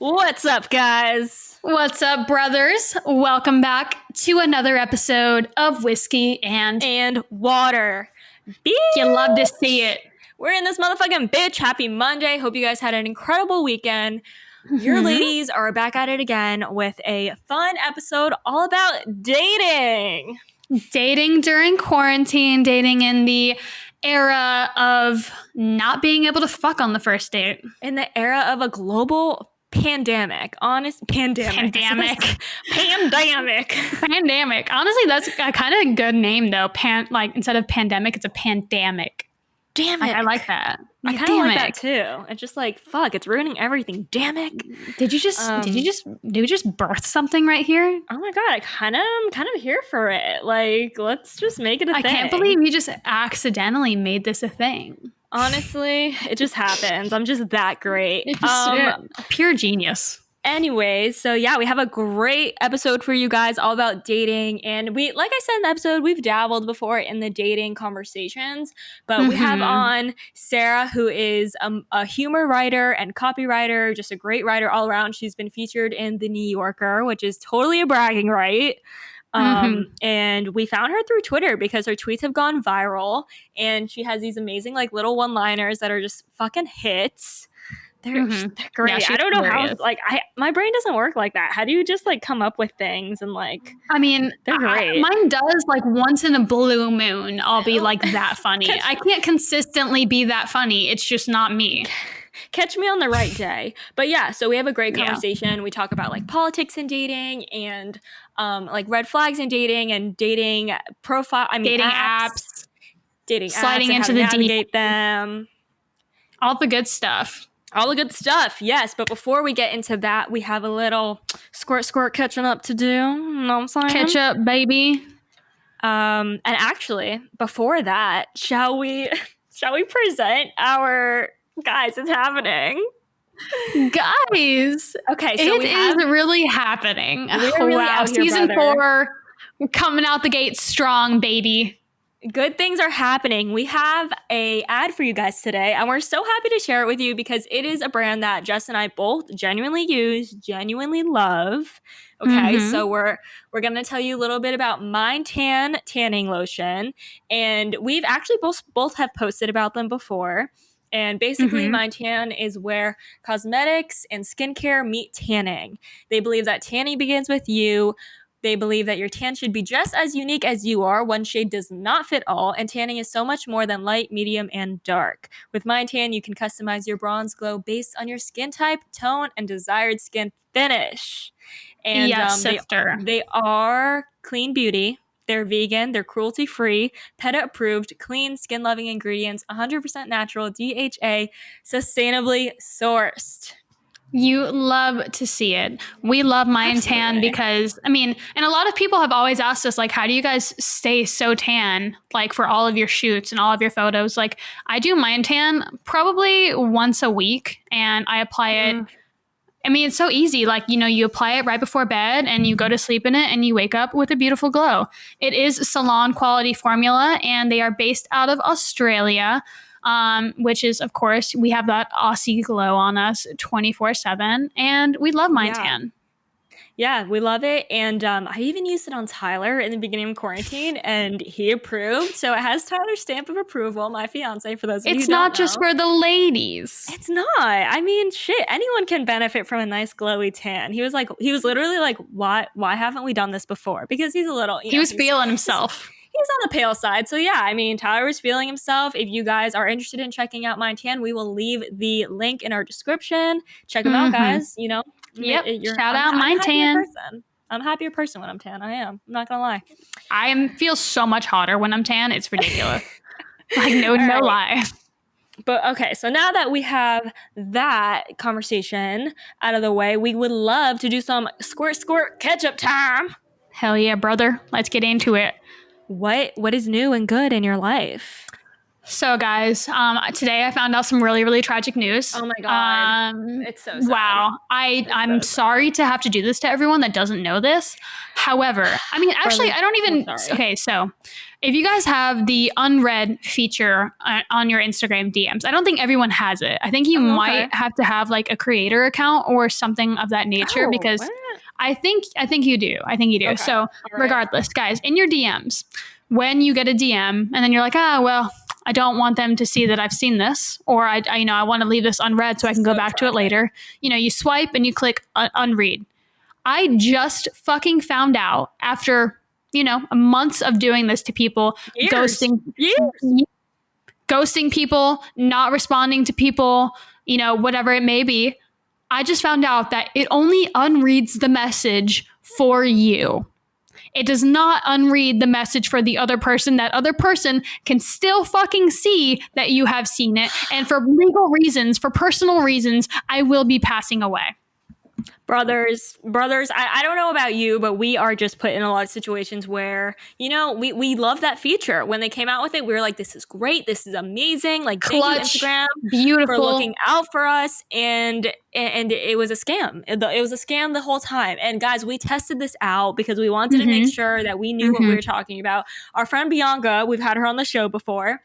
What's up, guys? What's up, brothers? Welcome back to another episode of Whiskey And water. Bitch. You love to see it. We're in this motherfucking bitch. Happy Monday. Hope you guys had an incredible weekend. Your ladies are back at it again with a fun episode all about dating. Dating during quarantine, dating in the era of not being able to fuck on the first date. In the era of a global pandemic. Pandemic. Honestly, that's a kind of good name though. Instead of pandemic, it's a pandemic. Damn it. I like that. I kind of like that too. It's just like, fuck, it's ruining everything. Damn it. Did you just birth something right here? Oh my God, I'm kind of here for it. Like, let's just make it a thing. I can't believe you just accidentally made this a thing. Honestly, it just happens. I'm just that great. Pure genius. Anyways, so yeah, we have a great episode for you guys all about dating. And like I said in the episode, we've dabbled before in the dating conversations, but we have on Sara, who is a humor writer and copywriter, just a great writer all around. She's been featured in The New Yorker, which is totally a bragging right. And we found her through Twitter because her tweets have gone viral, and she has these amazing like little one-liners that are just fucking hits. They're great. Yeah, I don't know how, my brain doesn't work like that. How do you just like come up with things and like, I mean, they're great. Mine does like once in a blue moon, I'll be like that funny. I can't consistently be that funny. It's just not me. Catch me on the right day. But yeah, so we have a great conversation. Yeah. We talk about like politics and dating and like red flags in dating and dating profile. Dating apps, sliding into the navigate them. All the good stuff. All the good stuff, yes. But before we get into that, we have a little squirt catching up to do. You know what I'm saying? Catch up, baby. And actually, before that, shall we present our guys? It's happening. Guys. Okay, so it is really happening. We're really out here, Season 4, coming out the gate strong, baby. Good things are happening. We have a ad for you guys today, and we're so happy to share it with you because it is a brand that Jess and I both genuinely use, genuinely love. Okay, so we're going to tell you a little bit about Mind Tan tanning lotion, and we've actually both have posted about them before. And basically, Mind Tan is where cosmetics and skincare meet tanning. They believe that tanning begins with you. They believe that your tan should be just as unique as you are. One shade does not fit all, and tanning is so much more than light, medium, and dark. With Mind Tan, you can customize your bronze glow based on your skin type, tone, and desired skin finish. And yes, sister. They are clean beauty. They're vegan, they're cruelty-free, PETA approved, clean, skin-loving ingredients, 100% natural, DHA, sustainably sourced. You love to see it. We love Mind Tan because, I mean, and a lot of people have always asked us, like, how do you guys stay so tan, like, for all of your shoots and all of your photos? Like, I do Mind Tan probably once a week, and I apply it. I mean, it's so easy. Like, you know, you apply it right before bed, and you go to sleep in it, and you wake up with a beautiful glow. It is salon quality formula, and they are based out of Australia. Which is, of course, we have that Aussie glow on us 24/7, and we love Mind Tan. Yeah, we love it. And I even used it on Tyler in the beginning of quarantine, and he approved. So it has Tyler's stamp of approval, my fiance, for those of you who don't know. It's not just for the ladies. It's not. I mean, shit, anyone can benefit from a nice glowy tan. He was literally like, why haven't we done this before? Because he's a little, he was feeling himself. He's on the pale side. So yeah, I mean, Tyler was feeling himself. If you guys are interested in checking out Mind Tan, we will leave the link in our description. Check them out, guys. You know, shout out Mind Tan. I'm a happier person when I'm tan. I am. I'm not gonna lie. I feel so much hotter when I'm tan. It's ridiculous. Like no lie. But okay, so now that we have that conversation out of the way, we would love to do some squirt catch-up time. Hell yeah, brother. Let's get into it. What is new and good in your life? So, guys, today I found out some really, really tragic news. Oh my God. It's so sad. Wow, It's I'm so sorry sad. to have to do this to everyone that doesn't know this. However, I mean, actually, Brother, I don't so even. sorry. Okay, so if you guys have the unread feature on your Instagram DMs, I don't think everyone has it. I think you Oh, okay. might have to have like a creator account or something of that nature Oh, because what? I think you do. I think you do. Okay. So, All right. regardless, guys, in your DMs, when you get a DM and then you're like, well, I don't want them to see that I've seen this, or I want to leave this unread so I This is can go so back to it tragic. later. You swipe and you click unread. I just fucking found out after, months of doing this to people, Years. ghosting, Years. ghosting people, not responding to people, whatever it may be. I just found out that it only unreads the message for you. It does not unread the message for the other person. That other person can still fucking see that you have seen it. And for legal reasons, for personal reasons, I will be passing away. Brothers, I don't know about you, but we are just put in a lot of situations where, we love that feature. When they came out with it, we were like, this is great. This is amazing. Like, thank you, Clutch, Instagram, for looking beautiful. out for us. And it was a scam. It was a scam the whole time. And guys, we tested this out because we wanted to make sure that we knew what we were talking about. Our friend Bianca, we've had her on the show before.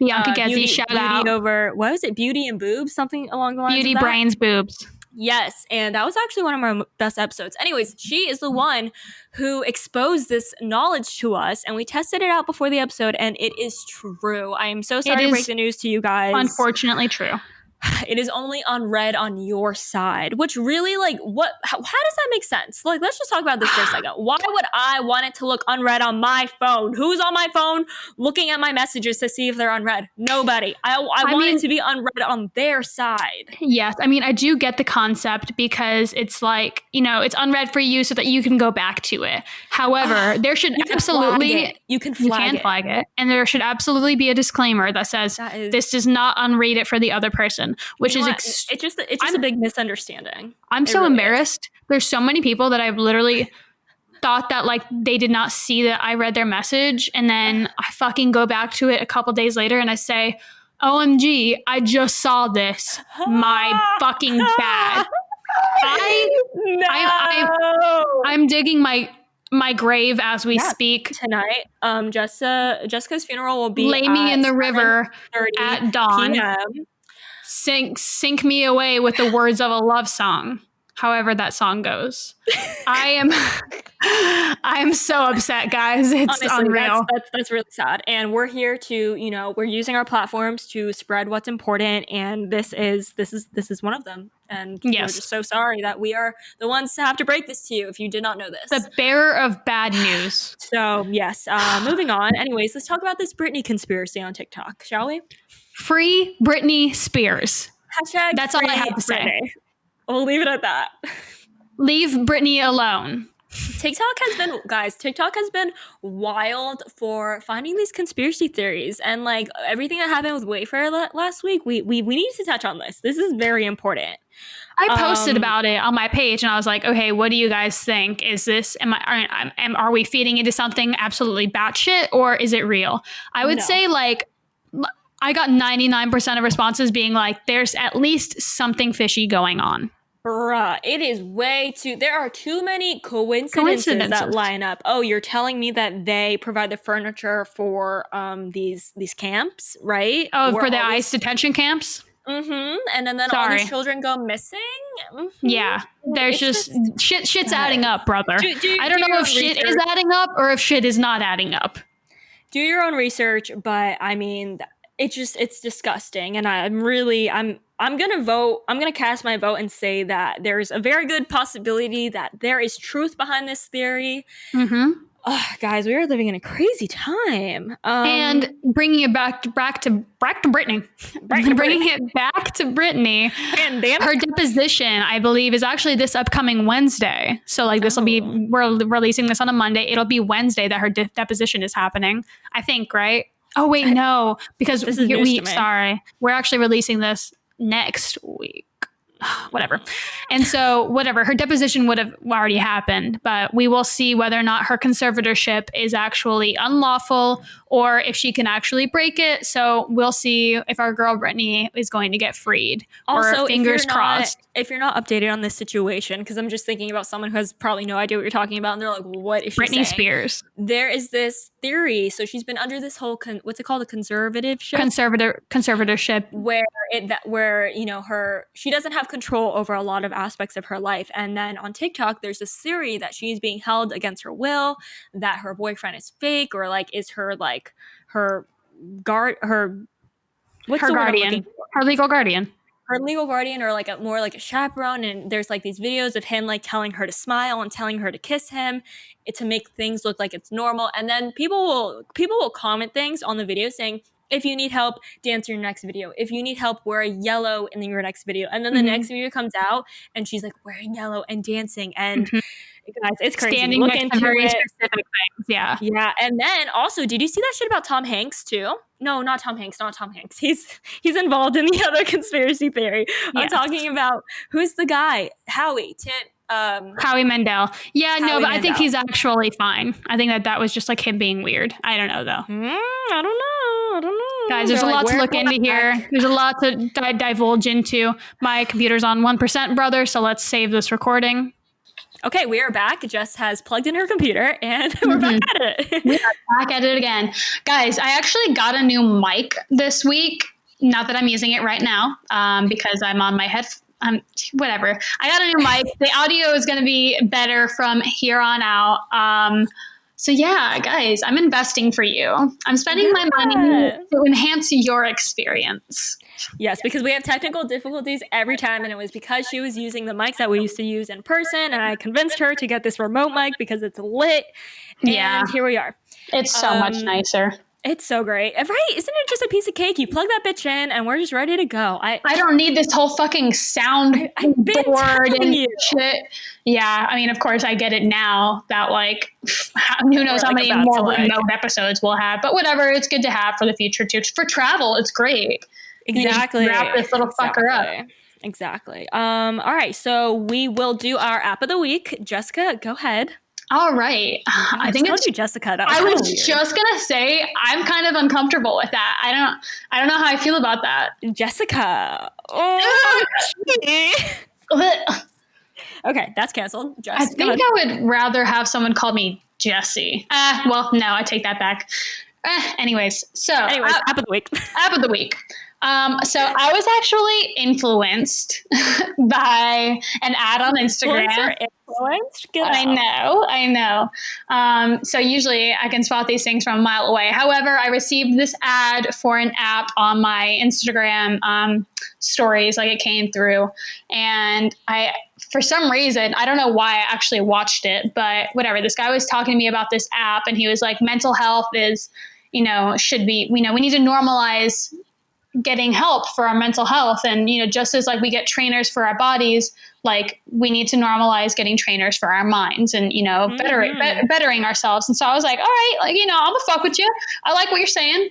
Bianca Gezzi, shout Beauty out. over, what was it? Beauty and boobs, something along the lines Beauty, of that. brains, boobs. Yes, and that was actually one of our best episodes. Anyways, she is the one who exposed this knowledge to us, and we tested it out before the episode, and it is true. I am so sorry to break the news to you guys. Unfortunately true. It is only unread on your side, which really, how does that make sense? Like, let's just talk about this for a second. Why would I want it to look unread on my phone? Who's on my phone looking at my messages to see if they're unread? Nobody. I want it to be unread on their side. Yes. I mean, I do get the concept because it's like, it's unread for you so that you can go back to it. However, there should absolutely, you can flag it. And there should absolutely be a disclaimer that says this does not unread it for the other person, which it's just a big misunderstanding. I'm so embarrassed. There's so many people that I've literally thought that like they did not see that I read their message, and then I fucking go back to it a couple days later and I say, OMG, I just saw this. My fucking bad. I'm digging my grave as we speak. Tonight, Jessica's funeral will be lay me in the river at dawn. PM. Sink me away with the words of a love song. However that song goes. I am so upset, guys. It's honestly unreal. That's really sad. And we're here to, we're using our platforms to spread what's important, and this is one of them. And we're just so sorry that we are the ones to have to break this to you if you did not know this. The bearer of bad news. So yes, moving on. Anyways, let's talk about this Britney conspiracy on TikTok, shall we? Free Britney Spears. Hashtag that's all I have to say. Britney. We'll leave it at that. Leave Britney alone. TikTok has been wild for finding these conspiracy theories, and like everything that happened with Wayfair last week, we need to touch on this. This is very important. I posted about it on my page, and I was like, okay, what do you guys think? Is this, are we feeding into something absolutely batshit, or is it real? I would say like, I got 99% of responses being like, there's at least something fishy going on. Bruh, it is there are too many coincidences that line up. Oh, you're telling me that they provide the furniture for these camps, right? Oh, for the ICE detention camps? Mm-hmm. And then all these children go missing? Mm-hmm. Yeah. There's just shit's adding up, brother. I don't know if shit is adding up or if shit is not adding up. Do your own research, but I mean, it's disgusting. And I'm going to cast my vote and say that there's a very good possibility that there is truth behind this theory. Mm-hmm. Oh, guys, we are living in a crazy time. And bringing it back to Britney. Bringing it back to Britney. Her deposition, I believe, is actually this upcoming Wednesday. So like this will be, we're releasing this on a Monday. It'll be Wednesday that her deposition is happening. I think, right? Oh, wait, no. Because we're actually releasing this next week. whatever. And so whatever, her deposition would have already happened, but we will see whether or not her conservatorship is actually unlawful or if she can actually break it. So we'll see if our girl Brittany is going to get freed. Also, or fingers crossed. If you're not updated on this situation, because I'm just thinking about someone who has probably no idea what you're talking about, and they're like, "What is she Britney saying?" Spears. There is this theory. So she's been under this whole what's it called, a conservatorship, where you know she doesn't have control over a lot of aspects of her life. And then on TikTok, there's this theory that she's being held against her will, that her boyfriend is fake, or like is her like her guard her what's her the guardian, word I'm looking for? her legal guardian. Her legal guardian, or like more like a chaperone. And there's like these videos of him like telling her to smile and telling her to kiss him to make things look like it's normal. And then people will comment things on the video saying, if you need help, dance your next video. If you need help, wear a yellow in your next video. And then the next video comes out and she's like wearing yellow and dancing. And guys, it's crazy. Standing Look next into to very it. specific things. Yeah. Yeah. And then also, did you see that shit about Tom Hanks too? No, not Tom Hanks. He's involved in the other conspiracy theory. Yes. I'm talking about, who's the guy? Howie Mandel. Yeah, Howie no, but Mandel. I think he's actually fine. I think that was just like him being weird. I don't know though. I don't know. Guys, there's a lot to look into here. There's a lot to divulge into. My computer's on 1%, brother, so let's save this recording. Okay, we are back. Jess has plugged in her computer and we're back at it. We are back at it again. Guys, I actually got a new mic this week. Not that I'm using it right now because I'm on my whatever. I got a new mic. The audio is going to be better from here on out. So yeah, guys, I'm investing for you. I'm spending my money to enhance your experience. Yes, because we have technical difficulties every time, and it was because she was using the mics that we used to use in person, and I convinced her to get this remote mic because it's lit. And here we are. It's so much nicer. It's so great. Right? Isn't it just a piece of cake? You plug that bitch in and we're just ready to go. I don't need this whole fucking sound board and shit. Yeah. I mean, of course I get it now that like, who knows how many more remote episodes we'll have, but whatever. It's good to have for the future too. For travel, it's great. Exactly. Wrap this little fucker up. Exactly. All right. So we will do our app of the week. Jessica, go ahead. All right. I think it's Jessica. I was just gonna say I'm kind of uncomfortable with that. I don't know how I feel about that. Jessica. Oh. Okay, that's canceled. I think I would rather have someone call me Jessie. Well, no, I take that back. Anyways, app of the week. App of the week. So I was actually influenced by an ad on Instagram. I know. So usually I can spot these things from a mile away. However, I received this ad for an app on my Instagram stories, like it came through, and for some reason, I don't know why I actually watched it, but whatever. This guy was talking to me about this app, and he was like, mental health is, should be, we need to normalize getting help for our mental health. And, just as like we get trainers for our bodies, like we need to normalize getting trainers for our minds and, bettering ourselves. And so I was like, all right, like, I'm gonna fuck with you. I like what you're saying.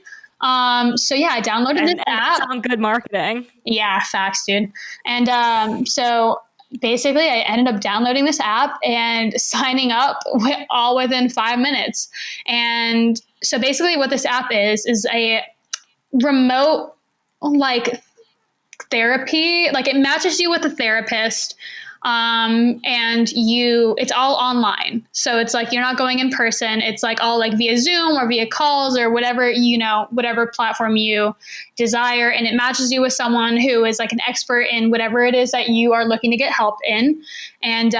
So yeah, I downloaded this app. Sound good marketing. Yeah, facts, dude. And so basically I ended up downloading this app and signing up all within 5 minutes. And so basically what this app is a remote like therapy. Like it matches you with a therapist. And it's all online. So it's like, you're not going in person. It's like all like via Zoom or via calls or whatever, whatever platform you desire. And it matches you with someone who is like an expert in whatever it is that you are looking to get help in. And, so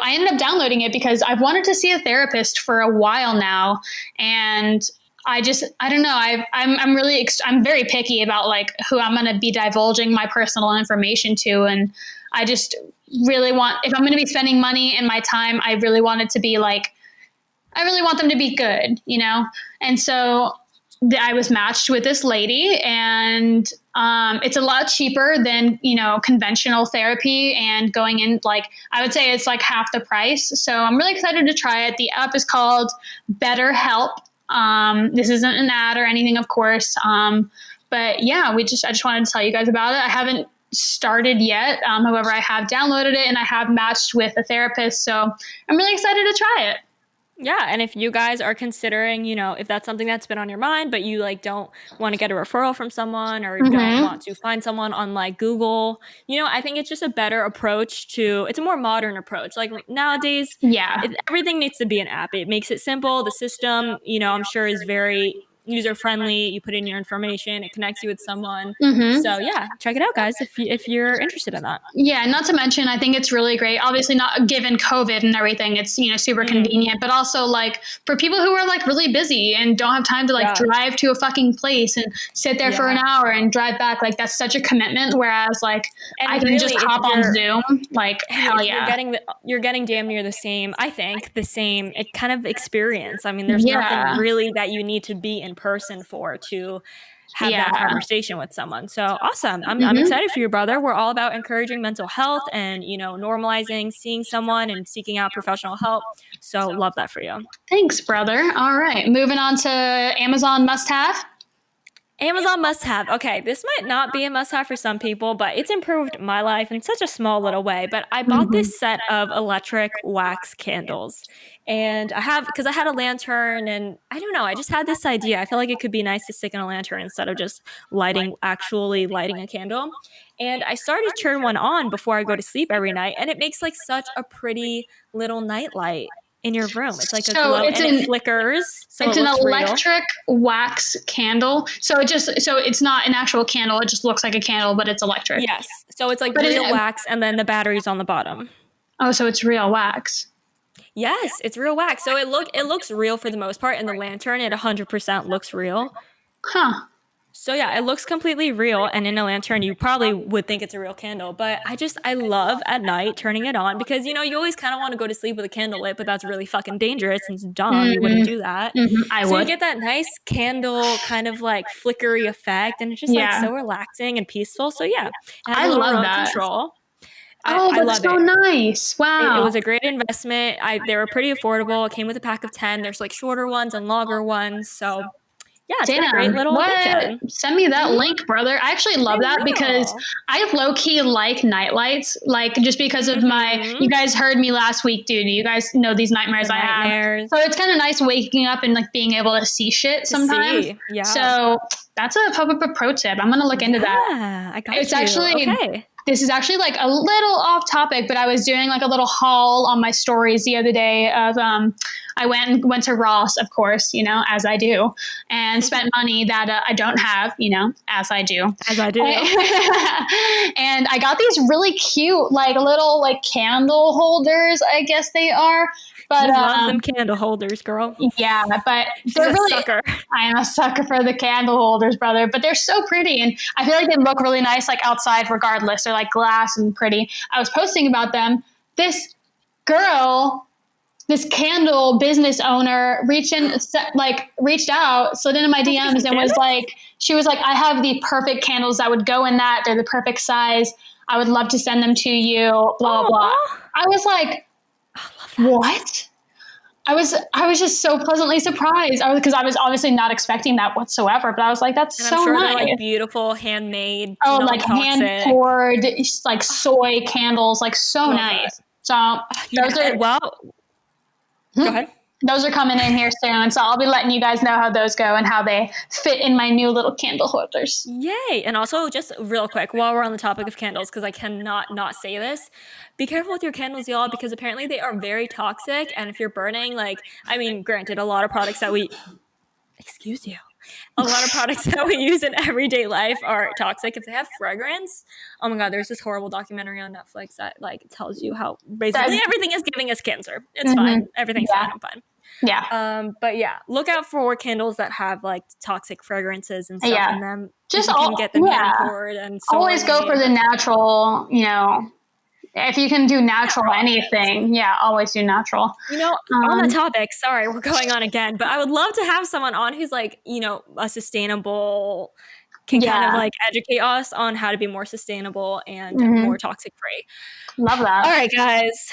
I ended up downloading it because I've wanted to see a therapist for a while now. And I don't know. I'm very picky about like who I'm going to be divulging my personal information to. And I just really want, if I'm going to be spending money and my time, I really want it to be like, I really want them to be good, And so I was matched with this lady, and it's a lot cheaper than, conventional therapy, and going in, like, I would say it's like half the price. So I'm really excited to try it. The app is called BetterHelp. This isn't an ad or anything, of course. But yeah, I just wanted to tell you guys about it. I haven't started yet. However, I have downloaded it and I have matched with a therapist. So I'm really excited to try it. Yeah, and if you guys are considering, if that's something that's been on your mind, but you like don't want to get a referral from someone or don't Mm-hmm. want to find someone on like Google, I think it's just a better approach it's a more modern approach. Like nowadays, Yeah. everything needs to be an app. It makes it simple. The system, I'm sure is very user friendly. You put in your information, it connects you with someone. Mm-hmm. So yeah, check it out, guys, if you're interested in that. Yeah, not to mention, I think it's really great. Obviously, not given COVID and everything, it's super Mm, convenient. But also, like for people who are like really busy and don't have time to like yeah, drive to a fucking place and sit there for an yeah. hour and drive back, like that's such a commitment. Whereas, like I And can just really, if hop on you're Zoom, like and hell if you're yeah, getting you're getting damn near the same, I think the same kind of experience. I mean, there's nothing yeah, really that you need to be in person for to have that yeah. conversation with someone. So awesome. I'm Hmm. excited for you, brother. We're all about encouraging mental health and, normalizing seeing someone and seeking out professional help. So love that for you. Thanks, brother. All right, moving on to Amazon must have. Amazon must have. Okay, this might not be a must have for some people, but it's improved my life in such a small little way. But I bought Hmm. this set of electric wax candles. And because I had a lantern and I don't know, I just had this idea. I feel like it could be nice to stick in a lantern instead of just actually lighting a candle. And I started to turn one on before I go to sleep every night. And it makes like such a pretty little night light in your room. It's like a So glow and it flickers, so it's it an looks real. electric wax candle. So it's not an actual candle. It just looks like a candle, but it's electric. Yes. So it's like But real wax and then the battery's on the bottom. so it's real wax. Yes, it's real wax. So it looks real for the most part and the lantern it 100% looks real. Huh. So yeah, it looks completely real and in a lantern you probably would think it's a real candle, but I love at night turning it on because you always kind of want to go to sleep with a candle lit, but that's really fucking dangerous and it's dumb. You wouldn't Mm-hmm. do that. I So you would. get that nice candle kind of like flickery effect and it's just like Yeah. so relaxing and peaceful. So yeah, it has I a little love remote that. control. I, Oh, I that's love so it. nice. It Wow. was a great investment. They were pretty affordable. It came with a pack of 10. There's like shorter ones and longer ones. So yeah, it's been a great Damn. little What? addition. Send me that Hmm. link, brother. I actually I love that because will. I low key like night lights. Like just because of you Hmm. guys heard me last week, dude. You guys know these The nightmares I have. nightmares So it's kind of nice waking up and like being able to see shit to sometimes. see. Yeah. So that's a pop-up pro tip. I'm gonna look into that. Yeah, I got It's you. actually Okay. this is actually like a little off topic, but I was doing like a little haul on my stories the other day of I went to Ross, of course, as I do, and spent money that I don't have, as I do. As I do. And I got these really cute like little like candle holders, I guess they are. But You love them candle holders, girl. yeah, but She's they're a really sucker. I am a sucker for the candle holders, brother. But they're so pretty, and I feel like they look really nice, like outside, regardless. They're like glass and pretty. I was posting about them. This girl, this candle business owner, reached out, slid into my That's me some DMs, and was candles? like, she was like, I have the perfect candles that would go in that. They're the perfect size. I would love to send them to you. Blah blah. Aw. I was like, I love that. what? I was just so pleasantly surprised. Because I was obviously not expecting that whatsoever. But I was like, that's And I'm so sure they're like nice. beautiful, handmade, Oh, like hand non-toxic. poured, like soy candles, like so Love that. nice. So those Yeah, are and well, go ahead. those are coming in here soon. So I'll be letting you guys know how those go and how they fit in my new little candle holders. Yay! And also, just real quick, while we're on the topic of candles, because I cannot not say this, be careful with your candles, y'all, because apparently they are very toxic. And if you're burning, I mean, granted, a lot of products that excuse you, a lot of products that we use in everyday life are toxic. If they have fragrance, oh my God, there's this horrible documentary on Netflix that tells you how basically That, everything is giving us cancer. It's mm-hmm. fine. Everything's Yeah, fine. I'm fine. yeah, But yeah, look out for candles that have like toxic fragrances and stuff yeah. in them. If Just you can get them hand yeah. poured and soy Always go for made, the that's natural. If you can do natural natural things. anything, yeah, always do natural. On that Um, topic, sorry, we're going on again, but I would love to have someone on who's like, a sustainable can kind of Yeah. like educate us on how to be more sustainable and Mhm. more toxic free. Love that. All right, guys.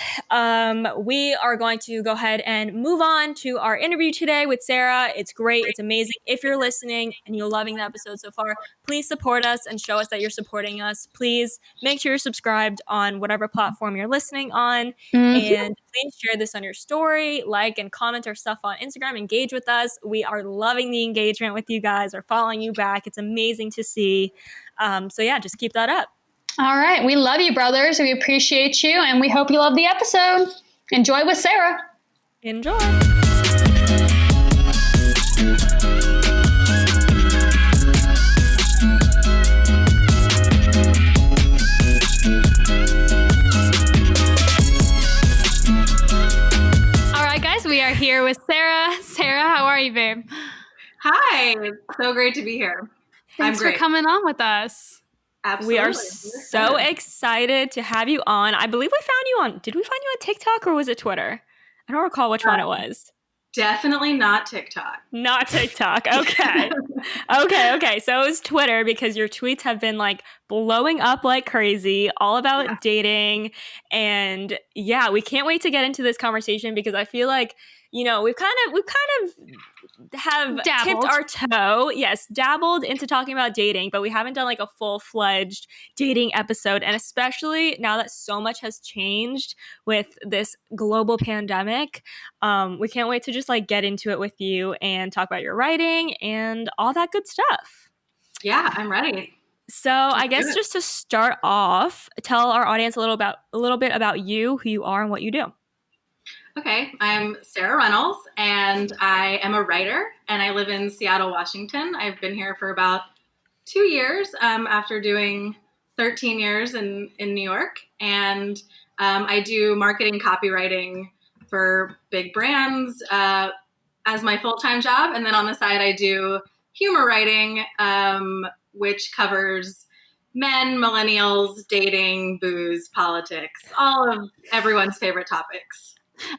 We are going to go ahead and move on to our interview today with Sara. It's great. It's amazing. If you're listening and you're loving the episode so far, please support us and show us that you're supporting us. Please make sure you're subscribed on whatever platform you're listening on. And please share this on your story, like and comment our stuff on Instagram. Engage with us. We are loving the engagement with you guys. We're following you back. It's amazing to see. So yeah, just keep that up. All right. We love you, brothers. We appreciate you, and we hope you love the episode. Enjoy with Sara. Enjoy. All right, guys, we are here with Sara. Sara, how are you, babe? Hi. So great to be here. Thanks for coming on with us. Absolutely. We are so excited to have you on. I believe we found you on, did we find you on TikTok or was it Twitter? I don't recall which one it was. Definitely not TikTok. Not TikTok. Okay. Okay. So it was Twitter because your tweets have been like blowing up like crazy, all about dating. And yeah, we can't wait to get into this conversation because I feel like, you know, we've kind of have Dabbled. tipped our toe, dabbled into talking about dating, but we haven't done like a full-fledged dating episode. And especially now that so much has changed with this global pandemic, we can't wait to just like get into it with you and talk about your writing and all that good stuff. Yeah, I'm ready. So I guess just to start off, tell our audience a little bit about you, who you are, and what you do. Okay, I'm Sara Reynolds, and I am a writer, and I live in Seattle, Washington. I've been here for about 2 years after doing 13 years in New York, and I do marketing copywriting for big brands as my full-time job, and then on the side I do humor writing, which covers men, millennials, dating, booze, politics, all of everyone's favorite topics.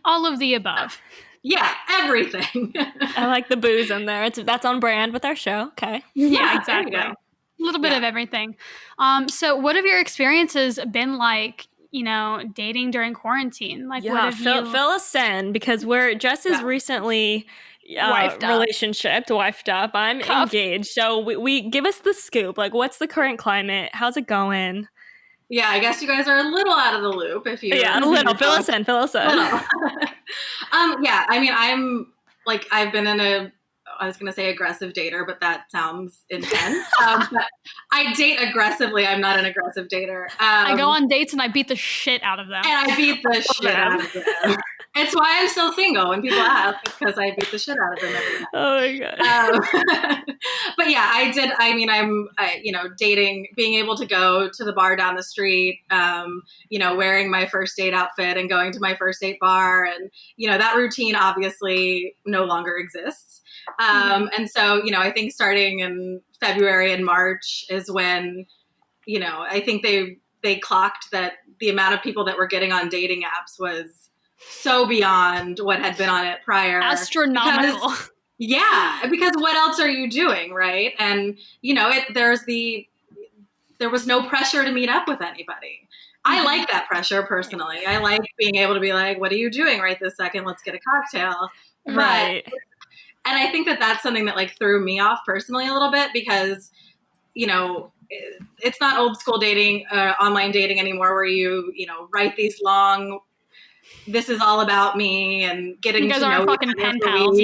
All of the above. Yeah, everything. I like the booze in there. That's on brand with our show. Okay. Yeah, exactly. A little bit of everything. So what have your experiences been like, you know, dating during quarantine? Like, what have fill us in because we're just as recently wifed up. I'm engaged. So we give us the scoop. Like, what's the current climate? How's it going? Yeah, I guess you guys are a little out of the loop if you. Yeah, a little. Fill us in. Yeah, I mean, I've been in I was going to say aggressive dater, but that sounds intense. But I date aggressively. I'm not an aggressive dater. I go on dates and I beat the shit out of them. And I beat the shit out of them. It's why I'm still single. When people ask, it's because I beat the shit out of them every time. Oh my God. But yeah, I did. I mean, dating, being able to go to the bar down the street, wearing my first date outfit and going to my first date bar. And, that routine obviously no longer exists. And so, I think starting in February and March is when, I think they clocked that the amount of people that were getting on dating apps was so beyond what had been on it prior. Astronomical. Because what else are you doing, right? And, there was no pressure to meet up with anybody. I like that pressure personally. I like being able to be like, what are you doing right this second? Let's get a cocktail. Right. And I think that that's something that like threw me off personally a little bit because, it's not old school dating, online dating anymore where you write these long, this is all about me and getting to know. You guys aren't fucking pen pals,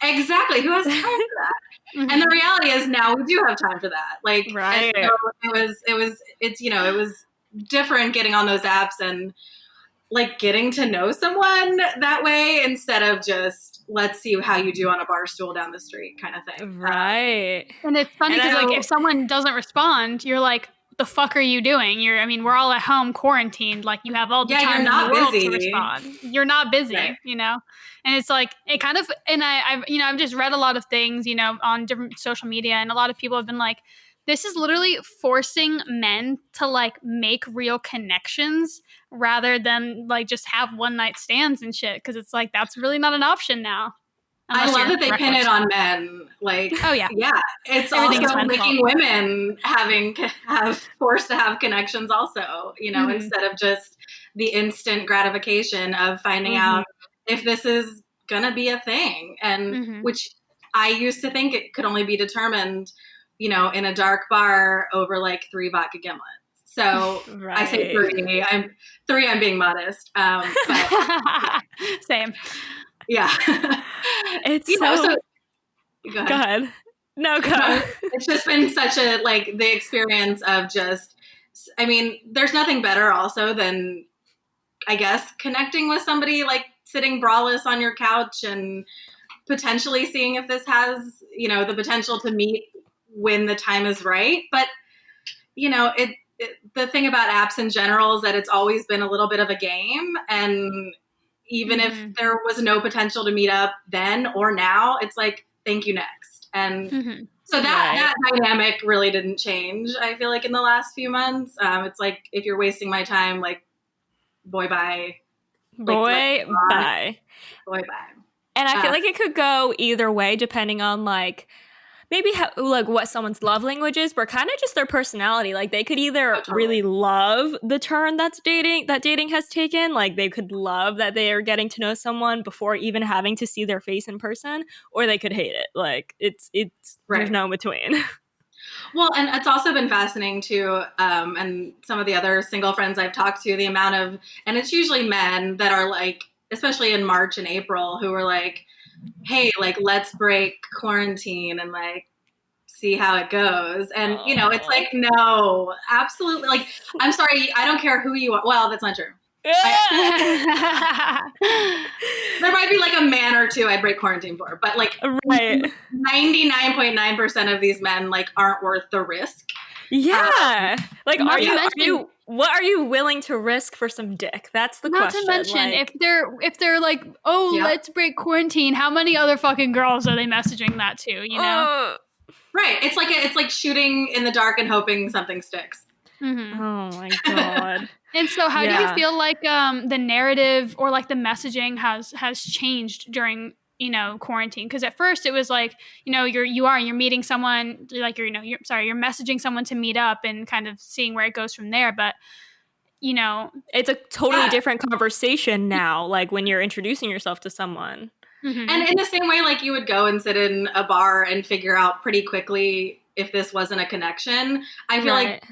Exactly. Who has time for that? Mm-hmm. And the reality is now we do have time for that. Like, right. So it was different getting on those apps and like getting to know someone that way instead of just let's see how you do on a bar stool down the street kind of thing. Right. And it's funny because like if someone doesn't respond, you're like, the fuck are you doing? We're all at home quarantined. Like you have all the time in the world to respond. You're not busy, right. And it's like, it kind of, and I've just read a lot of things, on different social media and a lot of people have been like, this is literally forcing men to like make real connections rather than like just have one night stands and shit. Cause it's like, that's really not an option now. I love that they pin it on men. Like, oh yeah, it's everything also making women have forced to have connections also, instead of just the instant gratification of finding out if this is gonna be a thing. And which I used to think it could only be determined, in a dark bar over like 3 vodka gimlets. So Right. I say 3. I'm being modest. But same. Yeah. It's so go ahead. No, go. It's just been such a, like, the experience of just, I mean, there's nothing better also than, I guess, connecting with somebody, like sitting braless on your couch and potentially seeing if this has, the potential to meet when the time is right. But, the thing about apps in general is that it's always been a little bit of a game. And even if there was no potential to meet up then or now, it's like, thank you, next. And so that dynamic really didn't change, I feel like, in the last few months. It's like, if you're wasting my time, like, boy, bye. Boy, bye. Boy, bye. And I feel like it could go either way, depending on, like, maybe like what someone's love language is, but kind of just their personality. Like, they could either really love the turn that dating has taken. Like, they could love that they are getting to know someone before even having to see their face in person, or they could hate it. Like, it's there's no in between. Well, and it's also been fascinating too, and some of the other single friends I've talked to, the amount of, and it's usually men that are like, especially in March and April, who are like, hey, like, let's break quarantine and, like, see how it goes. And, it's like, no, absolutely. Like, I'm sorry, I don't care who you are. Well, that's not true. There might be like a man or two I'd break quarantine for, but like 99.9% of these men, like, aren't worth the risk. Yeah. Like, what are you willing to risk for some dick? That's the question. Not to mention, like, if they're like, let's break quarantine, how many other fucking girls are they messaging that to, Right. It's like shooting in the dark and hoping something sticks. Oh my God. And so how do you feel like the narrative or like the messaging has changed during, quarantine? Because at first it was like, you're meeting someone, like, you're messaging someone to meet up and kind of seeing where it goes from there. But, it's a totally different conversation now, like when you're introducing yourself to someone. And in the same way, like, you would go and sit in a bar and figure out pretty quickly if this wasn't a connection. I feel like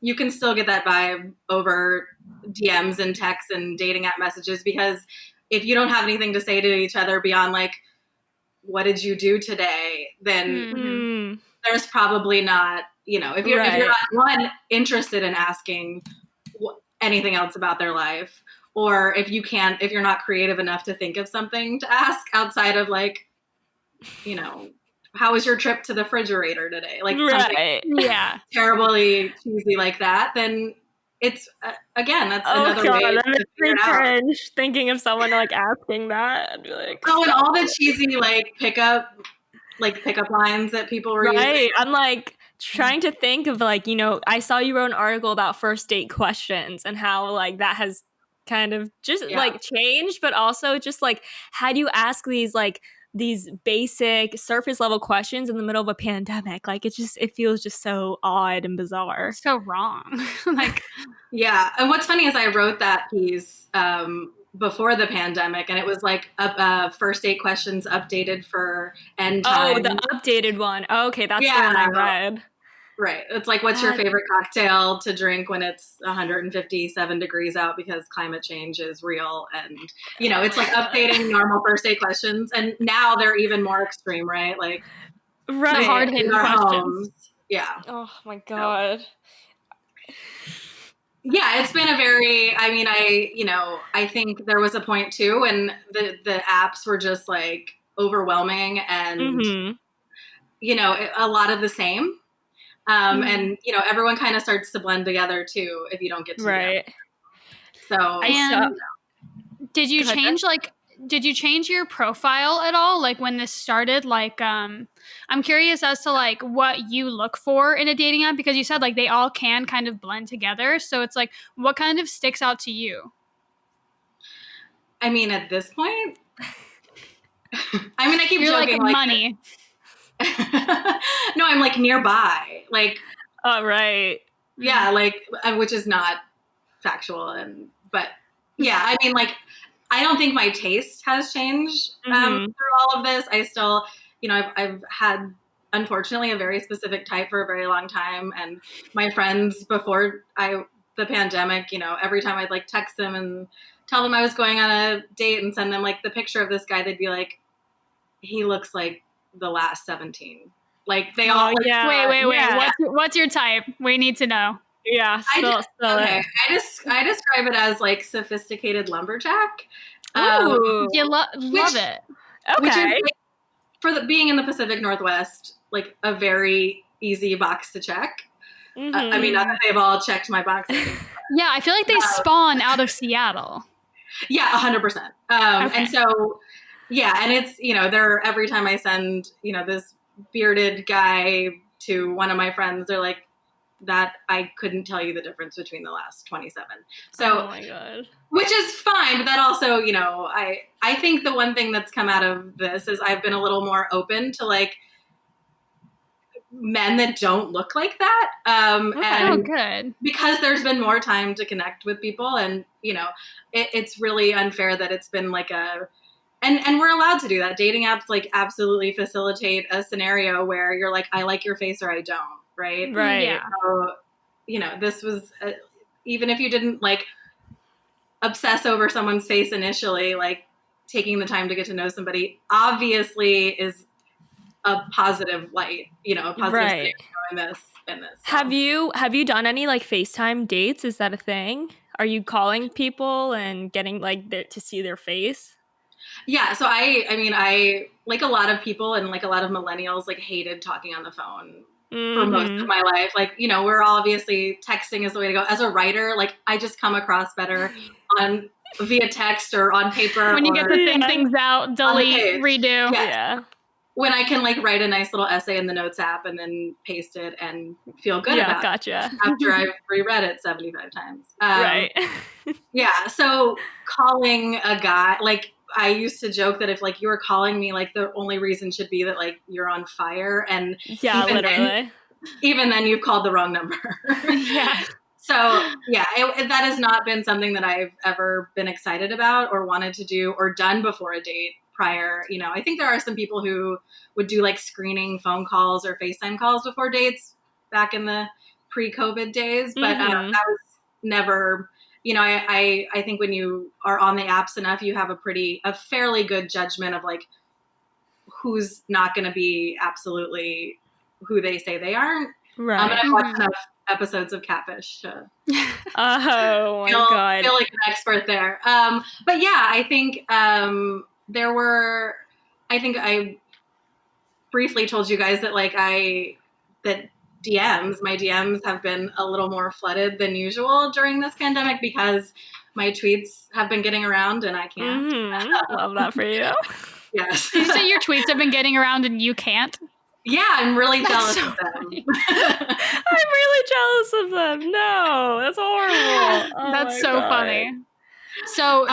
you can still get that vibe over DMs and texts and dating app messages, because if you don't have anything to say to each other beyond, like, what did you do today, then there's probably not, if you're not, one, interested in asking anything else about their life, or if you're not creative enough to think of something to ask outside of, like, how was your trip to the refrigerator today? Like, something terribly cheesy like that, then it's, again, that's another way to figure it out. Thinking of someone, like, asking that. I'd be like, and all the cheesy, like, pickup lines that people were using. I'm like trying to think of, like, I saw you wrote an article about first date questions and how, like, that has kind of just like changed, but also just like, how do you ask these basic surface level questions in the middle of a pandemic? Like, it feels just so odd and bizarre. So wrong. Like, and what's funny is I wrote that piece before the pandemic, and it was like first date questions updated for end time. Oh, the updated one. Oh, okay, that's the one I read. Right. It's like, what's your favorite cocktail to drink when it's 157 degrees out because climate change is real? And, it's like updating normal first date questions. And now they're even more extreme, right? Like, the hard-hitting questions. Homes. Yeah. Oh my God. Yeah, it's been a very, I mean, I think there was a point too when the apps were just, like, overwhelming and, a lot of the same. And, everyone kind of starts to blend together too if you don't get to right. So, did you change your profile at all? Like, when this started, like, I'm curious as to, like, what you look for in a dating app, because you said, like, they all can kind of blend together. So it's like, what kind of sticks out to you? I mean, at this point, I mean, I keep You're joking. like money. No, I'm like nearby. Like, Oh, right. yeah, like, which is not factual. But yeah, I mean, like, I don't think my taste has changed through all of this. I still, I've had, unfortunately, a very specific type for a very long time. And my friends before the pandemic, every time I'd like text them and tell them I was going on a date and send them like the picture of this guy, they'd be like, he looks like the last 17. Like they all. Yeah. Wait. Yeah. What's your type? We need to know. Yeah. Spill it. I describe it as like sophisticated lumberjack. Ooh. You love it. Which is Okay. like, being in the Pacific Northwest, like a very easy box to check. I mean, not that they've all checked my boxes. Yeah, I feel like they spawn out of Seattle. Yeah, 100%. Okay. And so, yeah, and it's, every time I send, this bearded guy to one of my friends, they're like, that I couldn't tell you the difference between the last 27. So, oh my God. Which is fine, but that also, I think the one thing that's come out of this is I've been a little more open to like men that don't look like that. And good. because there's been more time to connect with people, and it's really unfair that it's been like and we're allowed to do that. Dating apps like absolutely facilitate a scenario where you're like, I like your face or I don't, right? Yeah. So, this was even if you didn't like obsess over someone's face initially, like taking the time to get to know somebody obviously is a positive light, a positive Right. in this. So. Have you done any like FaceTime dates? Is that a thing? Are you calling people and getting like to see their face? Yeah, so I like a lot of people and like a lot of millennials like hated talking on the phone for most of my life. Like, we're obviously texting is the way to go. As a writer, like I just come across better on via text or on paper. When you get to think things out, delete, redo. Yes. Yeah. When I can like write a nice little essay in the notes app and then paste it and feel good about it after I've reread it 75 times. Right. Yeah. So calling a guy, like I used to joke that if like you were calling me, like the only reason should be that like you're on fire. And yeah, literally. Even then you've called the wrong number. Yeah. So yeah, that has not been something that I've ever been excited about or wanted to do or done before a date prior. I think there are some people who would do like screening phone calls or FaceTime calls before dates back in the pre-COVID days, but that was never, I think when you are on the apps enough, you have a fairly good judgment of like who's not going to be absolutely who they say they aren't. Right. I've watched enough episodes of Catfish to oh my God. feel like an expert there. But yeah, I think I think I briefly told you guys that like my DMs have been a little more flooded than usual during this pandemic because my tweets have been getting around and I can't. Love that for you. Yes. Did you say your tweets have been getting around and you can't? Yeah, I'm really jealous of them. I'm really jealous of them. No, that's horrible. Oh that's so God. funny. So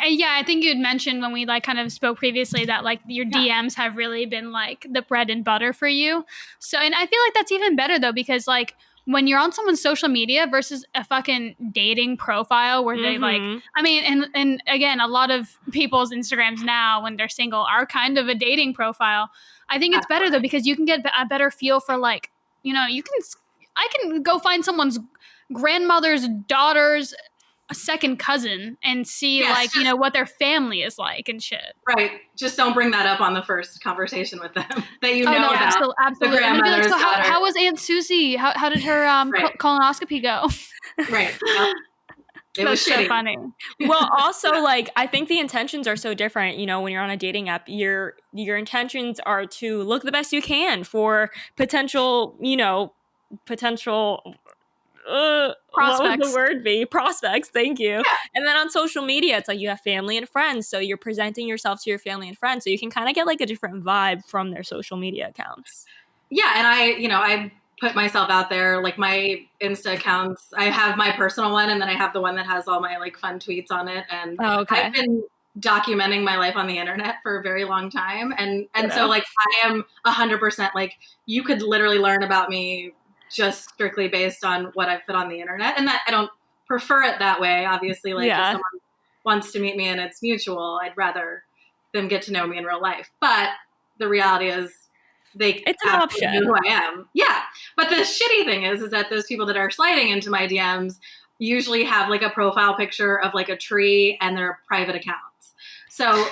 yeah, I think you had mentioned when we like kind of spoke previously that like your DMs have really been like the bread and butter for you. So, and I feel like that's even better though, because like when you're on someone's social media versus a fucking dating profile where they like, I mean, and again, a lot of people's Instagrams now when they're single are kind of a dating profile. I think it's better though, because you can get a better feel for like, I can go find someone's grandmother's daughter's a second cousin and see what their family is like and shit. Right. Just don't bring that up on the first conversation with them that about absolutely. The grandmother's so how was Aunt Susie? How did her colonoscopy go? Right. It was so funny. Well, also like I think the intentions are so different, when you're on a dating app, your intentions are to look the best you can for potential prospects. What would the word be? Prospects, thank you. Yeah. And then on social media, it's like you have family and friends, so you're presenting yourself to your family and friends, so you can kind of get like a different vibe from their social media accounts. Yeah, and I put myself out there, like my Insta accounts. I have my personal one, and then I have the one that has all my like fun tweets on it. And I've been documenting my life on the internet for a very long time. And so Ditto. like I am 100% like you could literally learn about me just strictly based on what I've put on the internet. And that I don't prefer it that way. Obviously, like if Yeah. someone wants to meet me and it's mutual, I'd rather them get to know me in real life. But the reality is they It's an absolutely option. know who I am. Yeah. But the shitty thing is that those people that are sliding into my DMs usually have like a profile picture of like a tree and their private accounts. So,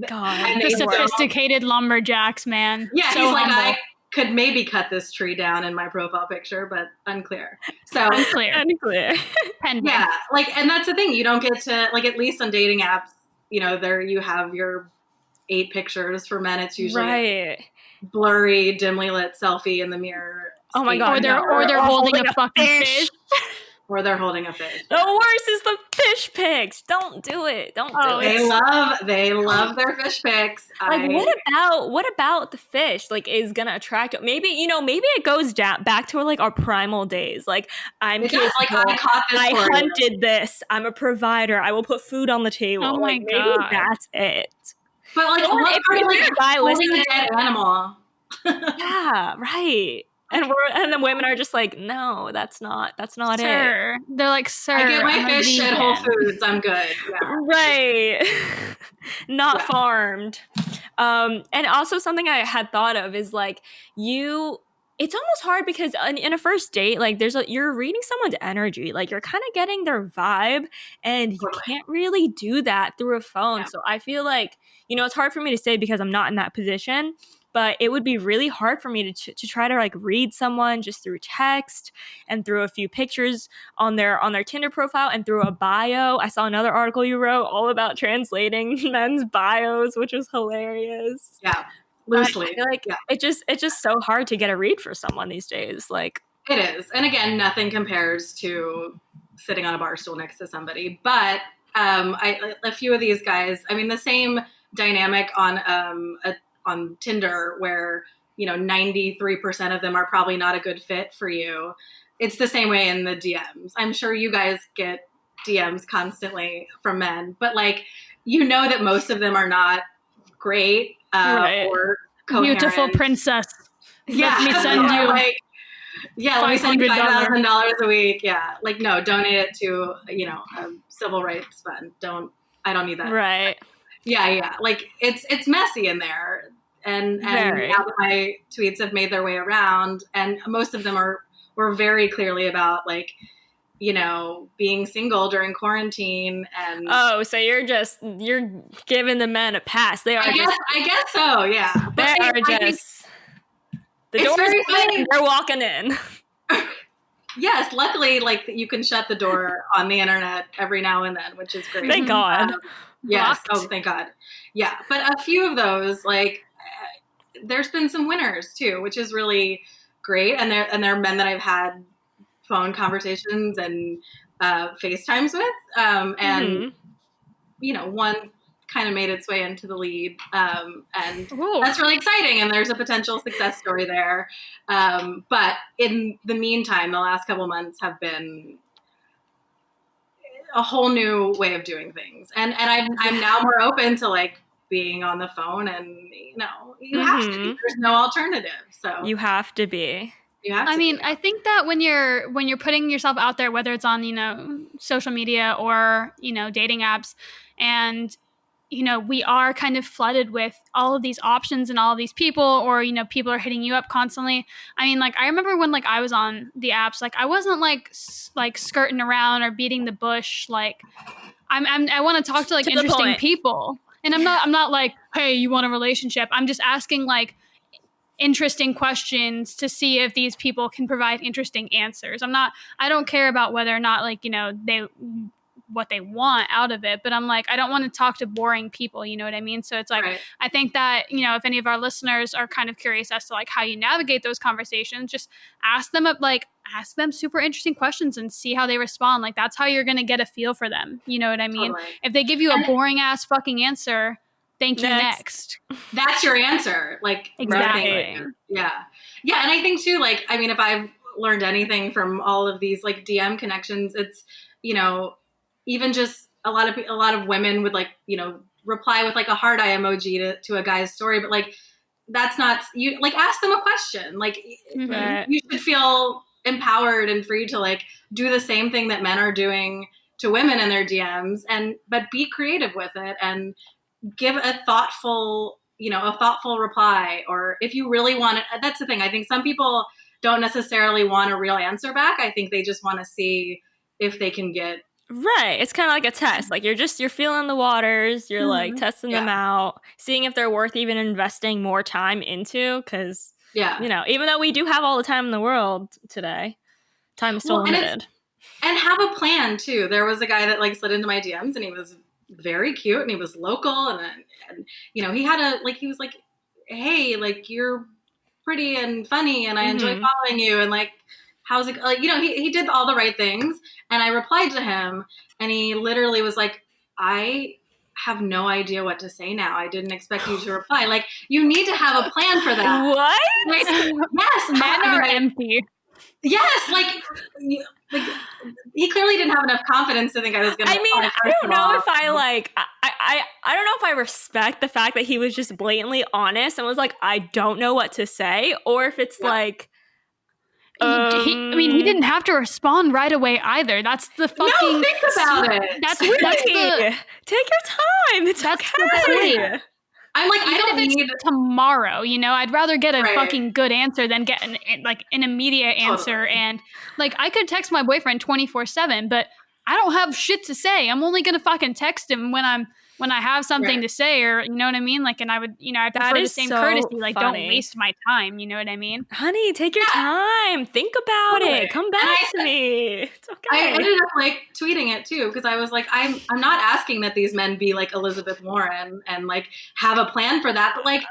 God, and The they don't, sophisticated lumberjacks, man. yeah, So he's like, humble. I could maybe cut this tree down in my profile picture, but unclear. So, Unclear. unclear. Pending. yeah, like, and that's the thing. You don't get to, like, at least on dating apps, you know, there you have your 8 pictures. For men, it's usually a Right. blurry, dimly lit selfie in the mirror. Oh my 8 God, Or pictures. they're holding a fucking fish. Or they're holding a fish. The worst is the fish pics. Don't do it. Don't do Oh, it. They love their fish pics. Like what about the fish? Like is gonna attract you? Maybe maybe it goes down back to like our primal days. Like I'm It does, like, capable. I caught this I for you. hunted this. I'm a provider. I will put food on the table. Oh like my maybe God. that's it. But like, Someone- what's if part of you're like a guy holding listening, a dead animal? yeah, right. And the women are just like, no, that's not it. Sir. They're like, sir, I get my I'm a fish at Whole vegan. Foods. I'm good. Yeah. Right. Not Yeah. farmed. And also something I had thought of is like it's almost hard because in a first date, like you're reading someone's energy, like you're kind of getting their vibe, and you Totally. can't really do that through a phone. Yeah. So I feel like, it's hard for me to say because I'm not in that position, but it would be really hard for me to try to like read someone just through text and through a few pictures on their Tinder profile and through a bio. I saw another article you wrote all about translating men's bios, which was hilarious. Yeah. I Loosely. feel like Yeah. it's just so hard to get a read for someone these days. Like It is. And again, nothing compares to sitting on a bar stool next to somebody. But a few of these guys, I mean, the same dynamic on Tinder where, 93% of them are probably not a good fit for you. It's the same way in the DMs. I'm sure you guys get DMs constantly from men, but like, that most of them are not great Right. or coherent. Beautiful princess. Yeah. Let me send you like, yeah, let me send you $500. $5,000 a week. Yeah, like no, donate it to a civil rights fund. I don't need that. Right. Yeah. Like it's messy in there, and Very. now that my tweets have made their way around, and most of them were very clearly about like being single during quarantine and. Oh, so you're giving the men a pass. They are I guess so. Yeah, they but are just the it's door's very open, funny. they're walking in. Yes, luckily, like you can shut the door on the internet every now and then, which is great. Thank God. Yes. Blocked. Oh, thank God. Yeah, but a few of those, like, there's been some winners too, which is really great. And they're men that I've had phone conversations and FaceTimes with, and one kind of made its way into the lead, and Ooh. that's really exciting. And there's a potential success story there. But in the meantime, the last couple months have been a whole new way of doing things, and I'm now more open to like being on the phone, and you have to be. There's no alternative. So You have to be. I mean, I think that when you're putting yourself out there, whether it's on, social media or, dating apps, and, we are kind of flooded with all of these options and all of these people, or, people are hitting you up constantly. I mean, like, I remember when, like, I was on the apps, like, I wasn't, like skirting around or beating the bush. Like, I want to talk to, like, To the interesting point. people. And I'm not like, hey, you want a relationship? I'm just asking, like, interesting questions to see if these people can provide interesting answers. I don't care about whether or not, like, what they want out of it, but I'm like, I don't want to talk to boring people, you know what I mean? So it's like, Right. I think that, if any of our listeners are kind of curious as to like how you navigate those conversations, just ask them super interesting questions and see how they respond. Like, that's how you're going to get a feel for them. You know what I mean? Totally. If they give you a boring ass fucking answer, thank you, next. That's your answer. Like, Exactly. Yeah. Yeah. And I think too, like, I mean, if I've learned anything from all of these like DM connections, it's, even just a lot of women would like, reply with like a heart eye emoji to a guy's story, but like that's not you. Like ask them a question. Like you should feel empowered and free to like do the same thing that men are doing to women in their DMs, but be creative with it and give a thoughtful reply. Or if you really want it, that's the thing. I think some people don't necessarily want a real answer back. I think they just want to see if they can get right. It's kind of like a test. Like you're feeling the waters. You're like testing them out, seeing if they're worth even investing more time into. Because even though we do have all the time in the world today, time is still limited. And have a plan too. There was a guy that like slid into my DMs, and he was very cute, and he was local, and he had he was like, hey, like you're pretty and funny, and I enjoy following you, and like how's it like, he did all the right things. And I replied to him, and he literally was like, I have no idea what to say now. I didn't expect you to reply. Like, you need to have a plan for that. What? Yes, men are empty. Yes, like he clearly didn't have enough confidence to think I was going to. I mean, I don't know if I like. I don't know if I respect the fact that he was just blatantly honest and was like, I don't know what to say, or if it's like. He didn't have to respond right away either. That's the fucking. No, think about it. That's take your time. It's okay. I'm like, even if it's tomorrow, I'd rather get a fucking good answer than get an immediate answer. Totally. And like, I could text my boyfriend 24/7, but I don't have shit to say. I'm only gonna fucking text him when I have something to say, or you know what I mean? Like, and I would, I prefer the same courtesy. Like, don't waste my time. You know what I mean? Honey, take your time. Think about it. Come back to me. It's okay. I ended up like tweeting it too, because I was like, I'm not asking that these men be like Elizabeth Warren and like have a plan for that, but like,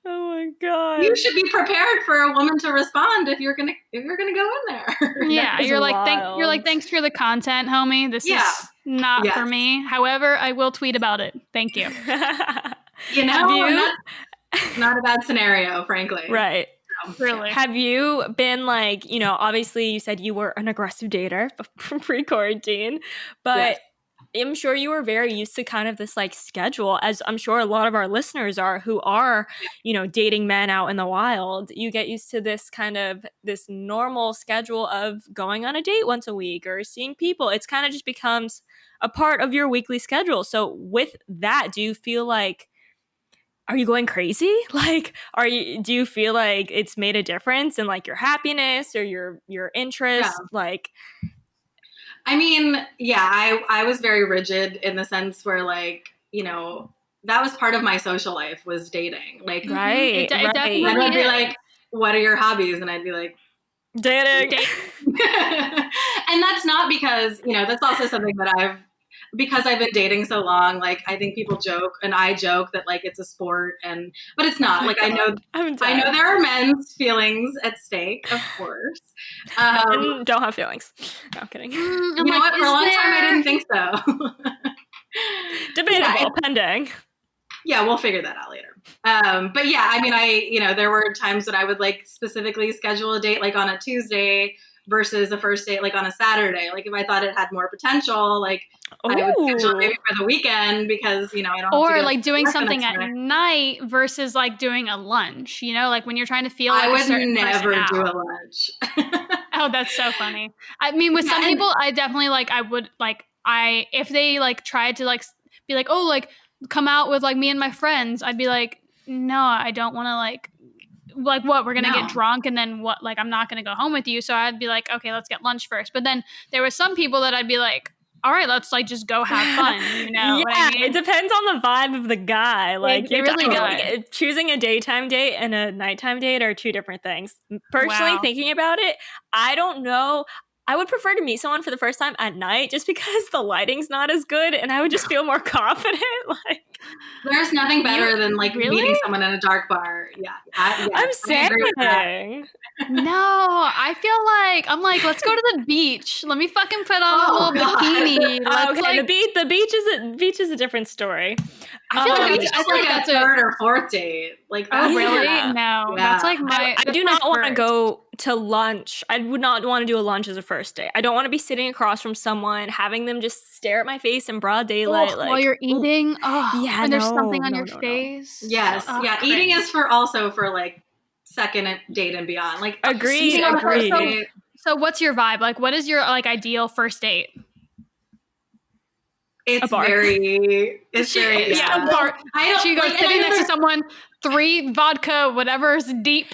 oh my God, you should be prepared for a woman to respond if you're gonna go in there. Yeah, you're like, thanks for the content, homie. This is not for me. However, I will tweet about it. Thank you. Not a bad scenario, frankly. Right. Really. Have you been like, obviously you said you were an aggressive dater pre-quarantine, but I'm sure you were very used to kind of this like schedule, as I'm sure a lot of our listeners are who are, dating men out in the wild. You get used to this kind of this normal schedule of going on a date once a week or seeing people. It's kind of just becomes a part of your weekly schedule. So with that, do you feel like, are you going crazy? Like, do you feel like it's made a difference in like your happiness or your interest? Yeah. Like, I mean, I was very rigid in the sense where like, that was part of my social life was dating. Like, right. And I'd be like, what are your hobbies? And I'd be like, dating. And that's not because, that's also something that because I've been dating so long, like I think people joke, and I joke that like it's a sport, but it's not. Like I know there are men's feelings at stake, of course. Men don't have feelings. No, I'm kidding. You know what? For a long time, I didn't think so. Debatable, pending. Yeah, we'll figure that out later. But yeah, I mean, there were times that I would like specifically schedule a date like on a Tuesday versus a first date like on a Saturday. Like if I thought it had more potential, like I would schedule maybe for the weekend because, I don't or like doing something at night versus like doing a lunch, like when you're trying to feel like I would never do a lunch. Oh, that's so funny. I mean, with some people, I definitely like, I would like, if they like tried to like be like, oh, like come out with like me and my friends, I'd be like, no, I don't want to like what, we're gonna get drunk and then what, like I'm not gonna go home with you. So I'd be like, okay, let's get lunch first. But then there were some people that I'd be like, all right, let's like just go have fun, what I mean? It depends on the vibe of the guy. Like it really does. Like, choosing a daytime date and a nighttime date are two different things. Personally, thinking about it, I don't know. I would prefer to meet someone for the first time at night just because the lighting's not as good and I would just feel more confident. Like, there's nothing better than like meeting someone in a dark bar. Yeah. I'm saying. No, I feel like I'm like, let's go to the beach. Let me fucking put on a little bikini. Okay, like, the beach is a different story. I feel like that's a third or fourth date. Like, oh really? No, that's like my. I do not want to go to lunch. I would not want to do a lunch as a first date. I don't want to be sitting across from someone, having them just stare at my face in broad daylight. While you're eating, yeah, when there's something no, on no, your no, no. face. Yes. Yeah. Cringe. Eating is for like second date and beyond. Like Agreed. eating on the first Agreed. date. So what's your vibe? Like, what is your like ideal first date? It's A bar. very, Yeah, a bar. I don't. She goes like, sitting next to someone, 3 vodka, whatever's deep.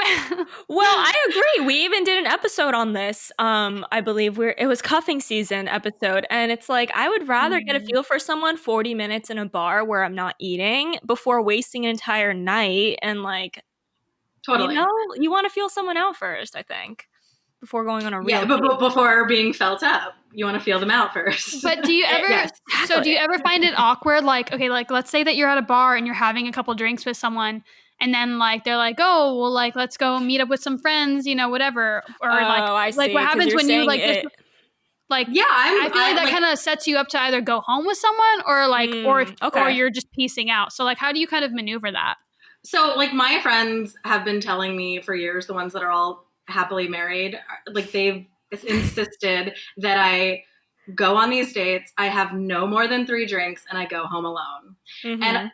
Well, I agree. We even did an episode on this. I believe it was cuffing season episode, and it's like I would rather get a feel for someone 40 minutes in a bar where I'm not eating before wasting an entire night and like Totally. you want to feel someone out first, I think, before going on a real but date. before being felt up, you want to feel them out first. But do you ever Yes, so do you ever find it awkward, like, okay, like let's say that you're at a bar and you're having a couple drinks with someone and then like they're like, oh well, like let's go meet up with some friends, whatever, or I see, what 'cause happens you're when you saying like it. like yeah, I feel like that kind of sets you up to either go home with someone or like or okay. you're just piecing out. So like how do you kind of maneuver that? So like my friends have been telling me for years, the ones that are all happily married, like they've insisted that I go on these dates, I have no more than 3 drinks, and I go home alone. And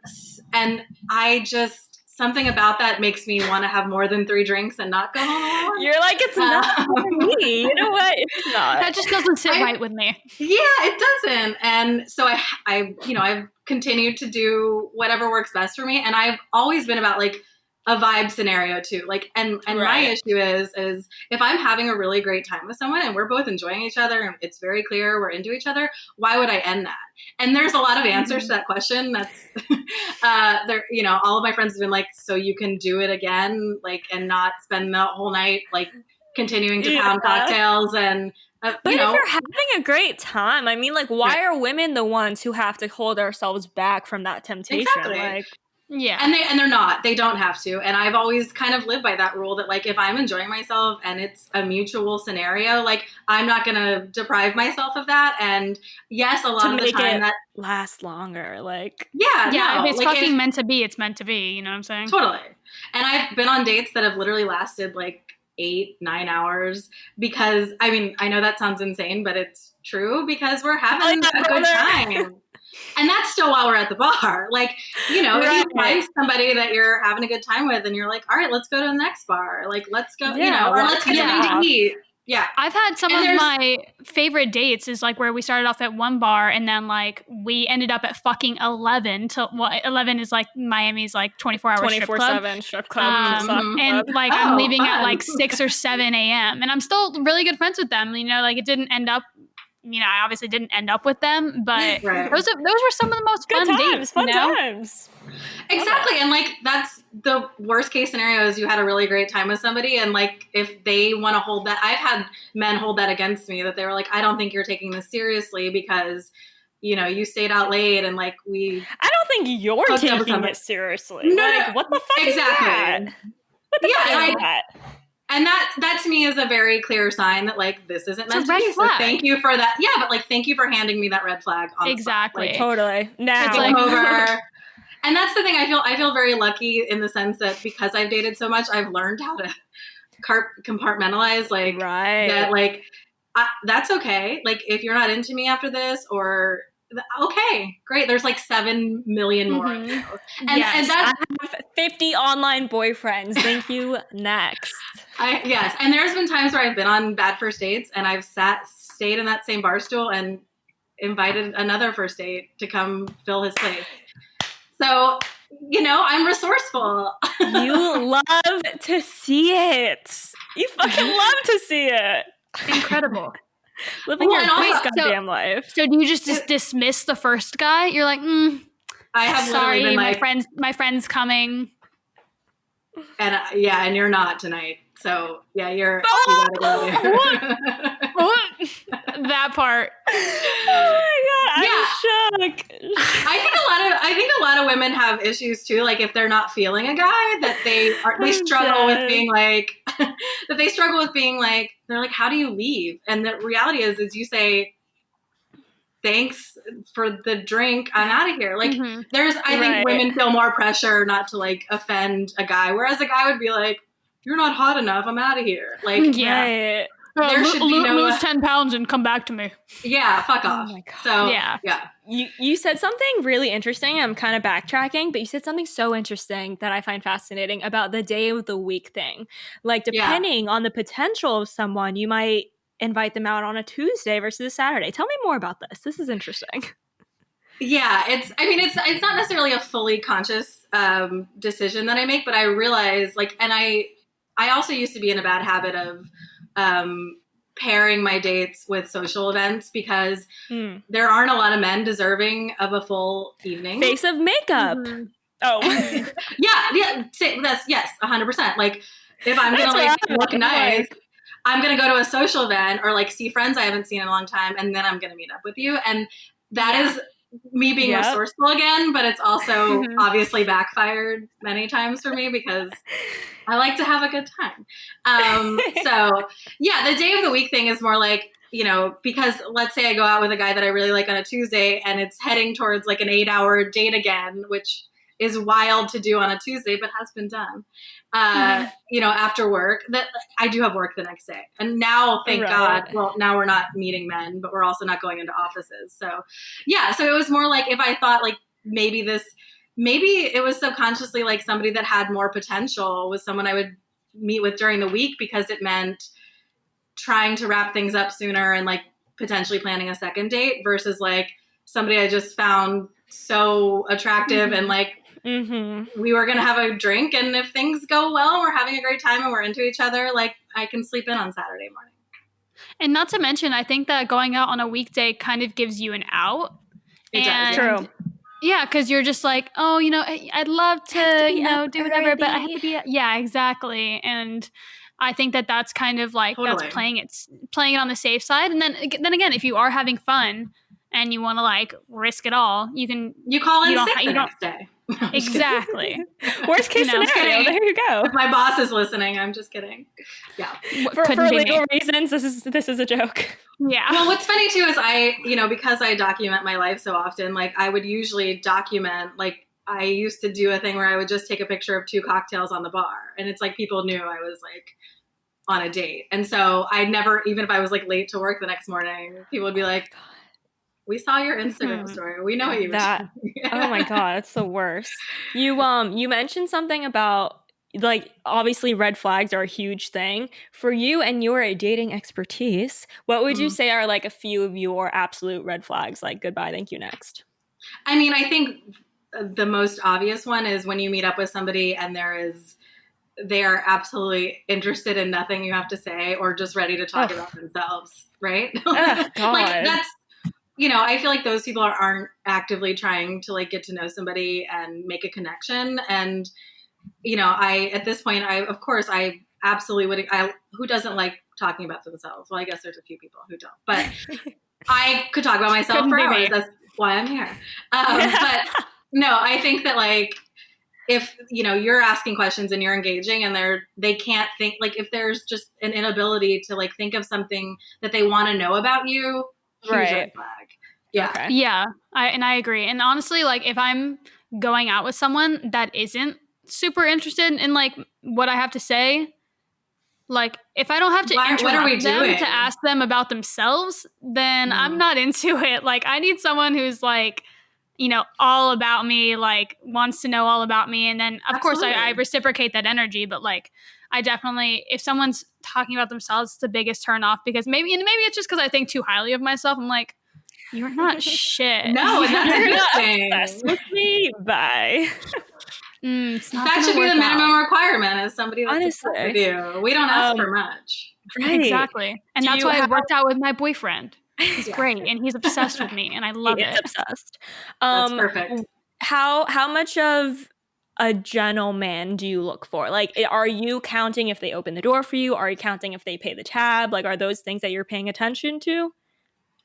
I just, something about that makes me want to have more than 3 drinks and not go home alone. You're like, it's not for me. You know what? It's not. That just doesn't sit right with me. Yeah, it doesn't. And so I've continued to do whatever works best for me. And I've always been about like a vibe scenario too. Like, and my issue is if I'm having a really great time with someone and we're both enjoying each other and it's very clear we're into each other, why would I end that? And there's a lot of answers to that question. That's there, all of my friends have been like, so you can do it again, like, and not spend the whole night like continuing to pound cocktails and but if you're having a great time, I mean, like, why are women the ones who have to hold ourselves back from that temptation? Exactly. Like, yeah. And they're not. They don't have to. And I've always kind of lived by that rule that like if I'm enjoying myself and it's a mutual scenario, like I'm not going to deprive myself of that. And yes, a lot of the time that lasts longer. Like if it's like fucking meant to be, it's meant to be. You know what I'm saying? Totally. And I've been on dates that have literally lasted like 8-9 hours because I mean I know that sounds insane, but it's true because we're having a good time. And that's still while we're at the bar. Like, if you find somebody that you're having a good time with and you're like, all right, let's go to the next bar. Like, let's go, or let's get something to eat. Yeah. I've had some of my favorite dates is like where we started off at one bar and then like we ended up at fucking 11 till 11 is like Miami's like 24-hour strip club. 24/7 strip club. And like I'm leaving at like 6 or 7 a.m. and I'm still really good friends with them. Like it didn't end up, I obviously didn't end up with them, but those were some of the most fun dates. Fun times. Exactly. And like that's the worst case scenario is you had a really great time with somebody and like if they want to hold that, I've had men hold that against me that they were like, I don't think you're taking this seriously because you stayed out late and like I don't think you're taking it seriously. No, like what the fuck is that? What the fuck is that? And that to me is a very clear sign that like this isn't meant to be. So thank you for that. Yeah, but like thank you for handing me that red flag on exactly. The spot. Like, totally. Now it's like over. And that's the thing. I feel very lucky in the sense that because I've dated so much, I've learned how to compartmentalize. Like that. Like that's okay. Like if you're not into me after this, or okay, great. There's like 7 million more. And that's I have 50 online boyfriends. Thank you. Next. Yes. And there's been times where I've been on bad first dates and I've stayed in that same bar stool and invited another first date to come fill his place. So, I'm resourceful. You love to see it. You fucking love to see it. Incredible. Living your best goddamn life. So do you just dismiss the first guy? You're like, I have sorry, been my friend's coming. And and you're not tonight. So you gotta go. That part. Oh my god, I'm shook. I think a lot of women have issues too. Like if they're not feeling a guy, that they struggle with being like they're like, how do you leave? And the reality is you say, thanks for the drink, I'm out of here. Like I think women feel more pressure not to like offend a guy, whereas a guy would be like, you're not hot enough. I'm out of here. Like, Yeah. Right. there should be no lose 10 pounds and come back to me. Yeah, fuck Oh off. my God. So Yeah. You said something really interesting. I'm kind of backtracking, but you said something so interesting that I find fascinating about the day of the week thing. Like, yeah. depending on the potential of someone, you might invite them out on a Tuesday versus a Saturday. Tell me more about this. This is interesting. Yeah, it's not necessarily a fully conscious decision that I make, but I realize like, and I also used to be in a bad habit of pairing my dates with social events because there aren't a lot of men deserving of a full evening. Face of makeup. Mm-hmm. Oh, yeah. That's yes, 100%. Like if I'm gonna like look nice. Like, I'm going to go to a social event or like see friends I haven't seen in a long time. And then I'm going to meet up with you. And that is me being resourceful again, but it's also obviously backfired many times for me because I like to have a good time. So yeah, the day of the week thing is more like, you know, because let's say I go out with a guy that I really like on a Tuesday and it's heading towards like an 8-hour date again, which is wild to do on a Tuesday, but has been done. You know, after work, that I do have work the next day. And now, thank God, well, now we're not meeting men, but we're also not going into offices. So yeah, so it was more like if I thought like maybe it was subconsciously like somebody that had more potential was someone I would meet with during the week because it meant trying to wrap things up sooner and like potentially planning a second date versus like somebody I just found so attractive and like we were going to have a drink. And if things go well, we're having a great time and we're into each other, like I can sleep in on Saturday morning. And not to mention, I think that going out on a weekday kind of gives you an out. It does. True. Yeah, because you're just like, oh, you know, I'd love to you know, do whatever, but I have to be. Yeah, exactly. And I think that that's kind of like that's playing it on the safe side. And then again, if you are having fun and you want to like risk it all, you call in sick the next day. Exactly. Worst case scenario. There you go. If my boss is listening, I'm just kidding. Yeah. For legal reasons, this is a joke. Yeah. Well, what's funny too is because I document my life so often, like I would usually document, like I used to do a thing where I would just take a picture of 2 cocktails on the bar. And it's like people knew I was like on a date. And so I never, even if I was like late to work the next morning, people would be like, we saw your Instagram story. We know what you were doing. Oh my God, that's the worst. You mentioned something about like obviously red flags are a huge thing for you and your dating expertise. What would you say are like a few of your absolute red flags? Like goodbye, thank you, next. I mean, I think the most obvious one is when you meet up with somebody and they are absolutely interested in nothing you have to say or just ready to talk about themselves, right? God. Like that's, you know, I feel like those people aren't actively trying to like get to know somebody and make a connection. And, you know, at this point, I absolutely would. Who doesn't like talking about themselves? Well, I guess there's a few people who don't, but I could talk about myself for hours. That's why I'm here. But no, I think that like, if, you know, you're asking questions and you're engaging and they can't think, like if there's just an inability to like think of something that they want to know about you, huge red flag. Yeah. Okay. Yeah. I agree. And honestly, like if I'm going out with someone that isn't super interested in like what I have to say, like if I don't have to interrupt them to ask them about themselves, then I'm not into it. Like I need someone who's like, you know, all about me, like wants to know all about me. And then of course I reciprocate that energy, but like I definitely, if someone's talking about themselves, it's the biggest turn off because maybe it's just because I think too highly of myself. I'm like, you're not shit. No, and that's a good thing. Obsessed with me. Bye. That should be the minimum requirement is somebody that's obsessed with you. We don't ask for much. Right. Exactly. And that's why I worked out with my boyfriend. He's great and he's obsessed with me and I love it. Obsessed. That's perfect. How much of a gentleman do you look for? Like, are you counting if they open the door for you? Are you counting if they pay the tab? Like, are those things that you're paying attention to?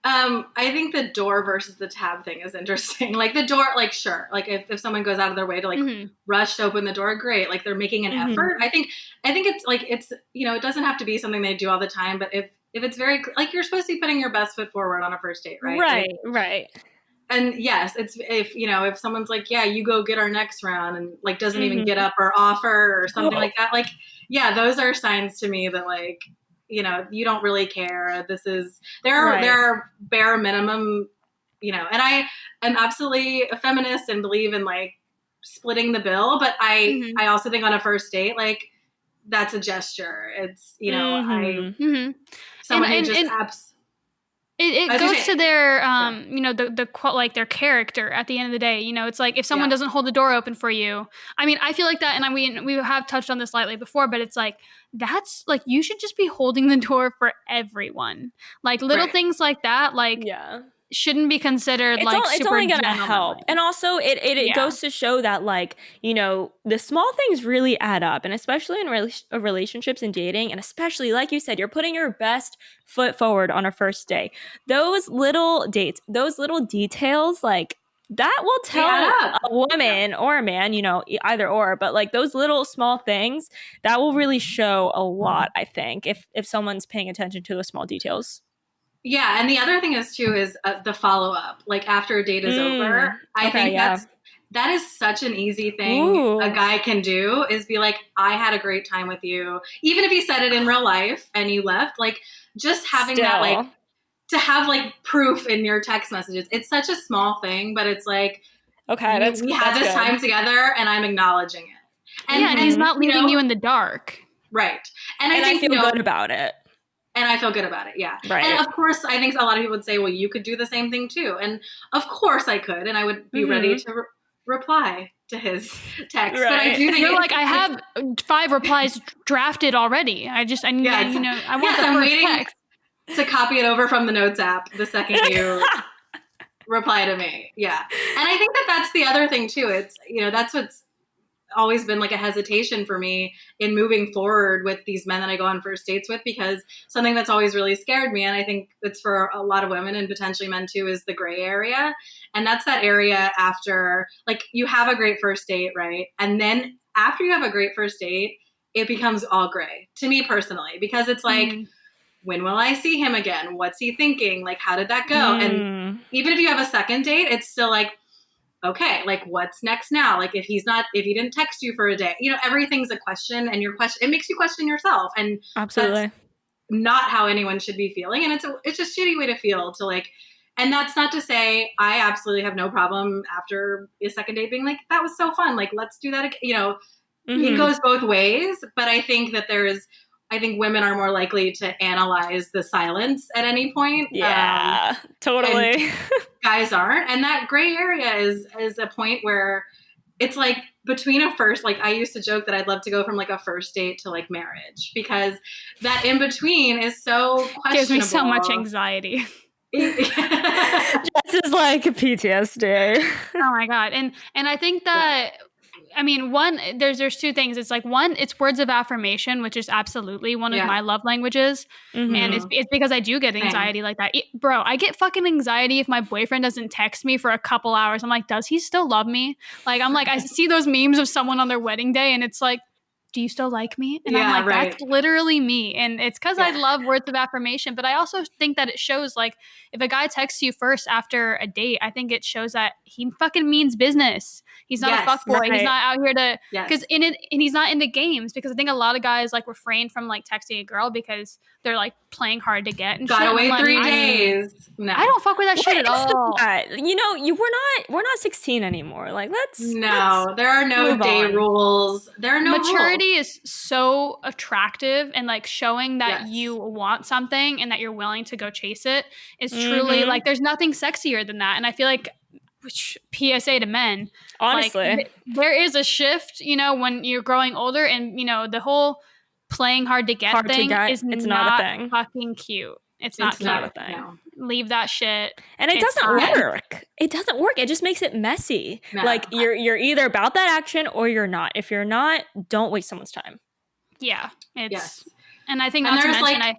I think the door versus the tab thing is interesting. Like the door, like sure, like if someone goes out of their way to like rush to open the door, great. Like they're making an effort. I think it's like it's, you know, it doesn't have to be something they do all the time, but if it's very like you're supposed to be putting your best foot forward on a first date, right? Right, like, right. And yes, it's if someone's like, yeah, you go get our next round and like doesn't even get up or offer or something like that, like yeah, those are signs to me that like, you don't really care. There Right. are bare minimum, and I am absolutely a feminist and believe in like splitting the bill, but I also think on a first date, like that's a gesture. It's, Mm-hmm. someone who just And abs. I it was gonna goes to say, their yeah, like their character at the end of the day. It's like if someone yeah, doesn't hold the door open for you. I mean, I feel like that, and we have touched on this slightly before, but it's like that's like you should just be holding the door for everyone. Like little right. things like that, like Yeah. shouldn't be considered like It's super only gonna help. gentlemanly. And also it Yeah. goes to show that like, the small things really add up. And especially in relationships and dating, and especially like you said, you're putting your best foot forward on a first day. Those little dates, those little details, like that will They add tell up. a Yeah. woman or a man, either or, but like those little small things that will really show a lot, I think, if someone's paying attention to those small details. Yeah, and the other thing is too is the follow up. Like after a date is over, I Okay, think yeah. that is such an easy thing a Ooh. guy can do is be like, I had a great time with you, even if he said it in real life and you left. Like just having that, like Still. to have like proof in your text messages. It's such a small thing, but it's like Okay, we had that's this good. time together, and I'm acknowledging it. Yeah, and he's And not leaving you in the dark. right. And I And I think feel good about it. and I feel good about it. Yeah. And Right. of course, I think a lot of people would say, well, you could do the same thing too. And of course I could. And I would be ready Mm-hmm. to reply to his text. But I Right. do think You're like, I have 5 replies drafted already. I need, yeah, I want the I'm first waiting text. to copy it over from the notes app the second you reply to me. Yeah. And I think that that's the other thing too. It's, that's what's always been like a hesitation for me in moving forward with these men that I go on first dates with, because something that's always really scared me, and I think it's for a lot of women and potentially men too, is the gray area. And that's that area after like you have a great first date, right? And then after you have a great first date, it becomes all gray to me personally, because it's like, when will I see him again? What's he thinking? Like, how did that go? And Mm. even if you have a second date, it's still like, okay, like what's next now? Like if he didn't text you for a day, everything's a question, and it makes you question yourself. And that's Absolutely. not how anyone should be feeling. And it's a shitty way to feel to like, and that's not to say I absolutely have no problem after a second date being like, that was so fun. Like, let's do that again. It Mm-hmm. goes both ways, but I think women are more likely to analyze the silence at any point. Yeah. And Totally. guys aren't. And that gray area is a point where it's like between a first, like I used to joke that I'd love to go from like a first date to like marriage, because that in between is so Gives me so much questionable. anxiety. Jess is like PTSD. Oh my god. And I think that I mean, one, there's 2 things. It's like one, it's words of affirmation, which is absolutely one of Yeah. my love languages, and Mm-hmm. it's because I do get Same. anxiety like that. Bro, I get fucking anxiety if my boyfriend doesn't text me for a couple hours. I'm like, does he still love me? Like, I'm like, I see those memes of someone on their wedding day, and it's like, do you still like me? And I'm Yeah, like, that's right. literally me. And it's because I Yeah. love words of affirmation. But I also think that it shows, like, if a guy texts you first after a date, I think it shows that he fucking means business. He's not a Yes. fuckboy. He's Right. not out here to, Yes. and he's not into games, because I think a lot of guys like refrain from like texting a girl because they're like playing hard to get and shit. Gotta And I'm wait like, 3 days. No. I don't fuck with that What shit at is all. that? We're not 16 anymore. Like let's No, there are no move day on. rules. There are no rules. Maturity is so attractive, and like showing that you Yes. want something and that you're willing to go chase it is truly Mm-hmm. like there's nothing sexier than that. And I feel like, which PSA to men, like Honestly. there is a shift, when you're growing older, and the whole playing hard to get Hard to thing get. is It's not a not thing. fucking cute. It's not It's It's not not. a cute. thing. No. Leave that shit. And it It's doesn't fine. work. It doesn't work. It just makes it messy. No. Like you're either about that action or you're not. If you're not, don't waste someone's time. Yeah, Yes. and I think And not to there's mention, like,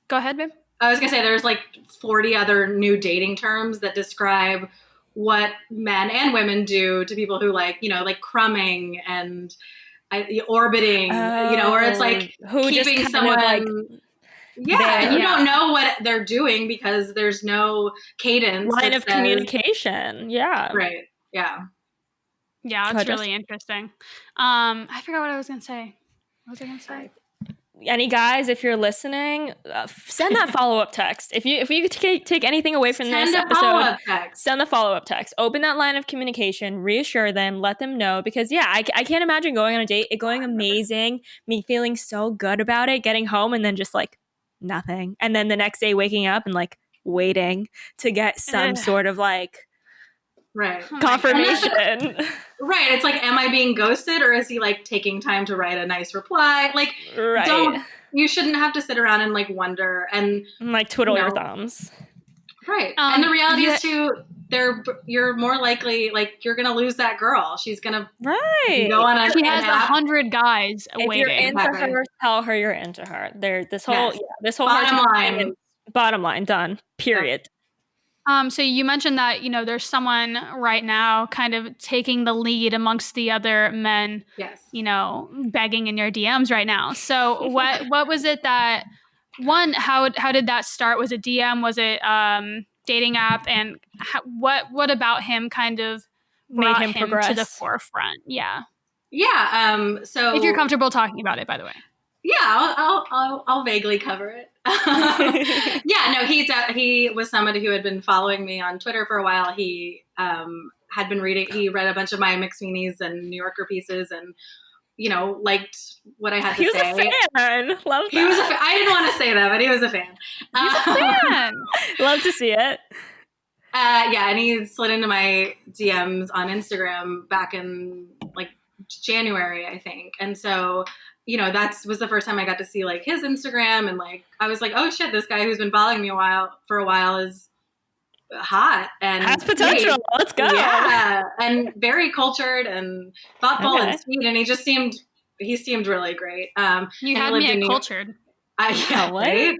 go ahead, babe. I was gonna say, there's like 40 other new dating terms that describe what men and women do to people who like crumbing and orbiting, where it's like Who just keeping kind of like someone. Yeah, and you there. don't know what they're doing because there's no cadence Line that of says communication. Yeah. right. Yeah. Yeah, Go it's ahead, really Jess. interesting. I forgot what I was gonna say. What was I gonna say? Any guys, if you're listening, send that follow-up text. If you take anything away from this Send a episode, follow-up text. send the follow-up text. Open that line of communication, reassure them, let them know, because yeah, I can't imagine going on a date, it going amazing, me feeling so good about it, getting home and then just like nothing. And then the next day waking up and like waiting to get some sort of like right confirmation. Right. It's like, am I being ghosted, or is he like taking time to write a nice reply? Like, you shouldn't have to sit around and like wonder and like twiddle your thumbs. Right. And the reality is too, you're more likely, like, you're gonna lose that girl. She's gonna go on she has 100 guys if waiting. You're into her, tell her you're into her. This whole bottom line done. Period. Yep. So you mentioned that, there's someone right now kind of taking the lead amongst the other men, yes, begging in your DMs right now. So what was it that, how did that start? Was it DM? Was it dating app? And what about him kind of made him progress to the forefront? Yeah. Yeah. So if you're comfortable talking about it, by the way. Yeah, I'll vaguely cover it. Yeah, no, he was somebody who had been following me on Twitter for a while. He had been he read a bunch of my McSweeney's and New Yorker pieces, and liked what I had to say. He was a fan. Love that. He was a fan. I didn't want to say that, but he was a fan. He's a fan. Love to see it. Yeah, and he slid into my DMs on Instagram back in like January, I think, and so. That was the first time I got to see like his Instagram, and like I was like, oh shit, this guy who's been following me for a while is hot and has potential. Let's go. Yeah, and very cultured and thoughtful and sweet, and he seemed really great. You had me at cultured. Right?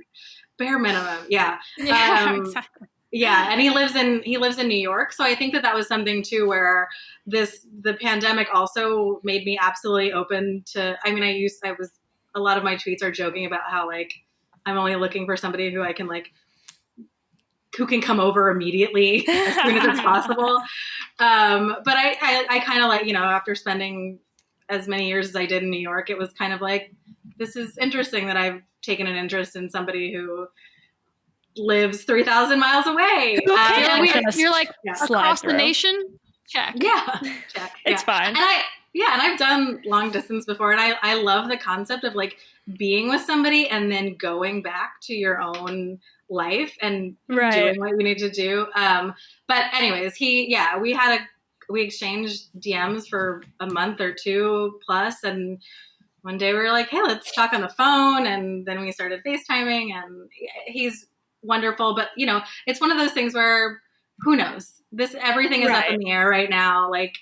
Bare minimum. Yeah. Yeah, exactly. Yeah, and he lives in New York, so I think that was something too where the pandemic also made me absolutely open to. I mean, a lot of my tweets are joking about how like I'm only looking for somebody who I can like who can come over immediately as soon as it's possible. But I kind of like after spending as many years as I did in New York, it was kind of like this is interesting that I've taken an interest in somebody who lives 3,000 miles away. You're like across the nation. Check. Yeah, check. It's fine. And I've done long distance before, and I love the concept of like being with somebody and then going back to your own life and doing what you need to do. But anyways, we exchanged DMs for a month or two plus, and one day we were like, hey, let's talk on the phone, and then we started FaceTiming, and he's wonderful, but it's one of those things where who knows? Everything is up in the air right now. Like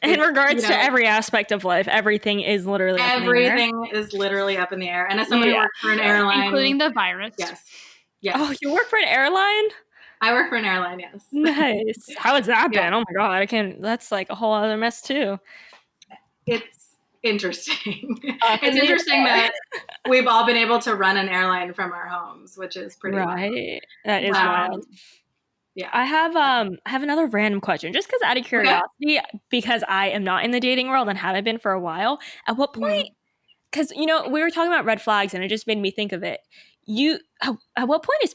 in regards to every aspect of life, everything is literally up in the air. Up in the air. And as somebody who works for an airline, including the virus. Yes. Oh, you work for an airline? I work for an airline. Yes. Nice. How has that been? Oh my God, that's like a whole other mess too. It's interesting. It's interesting that we've all been able to run an airline from our homes, which is pretty wild. That is wild. Yeah. I have another random question, just because out of curiosity, because I am not in the dating world and haven't been for a while. At what point? Because we were talking about red flags, and it just made me think of it. At what point is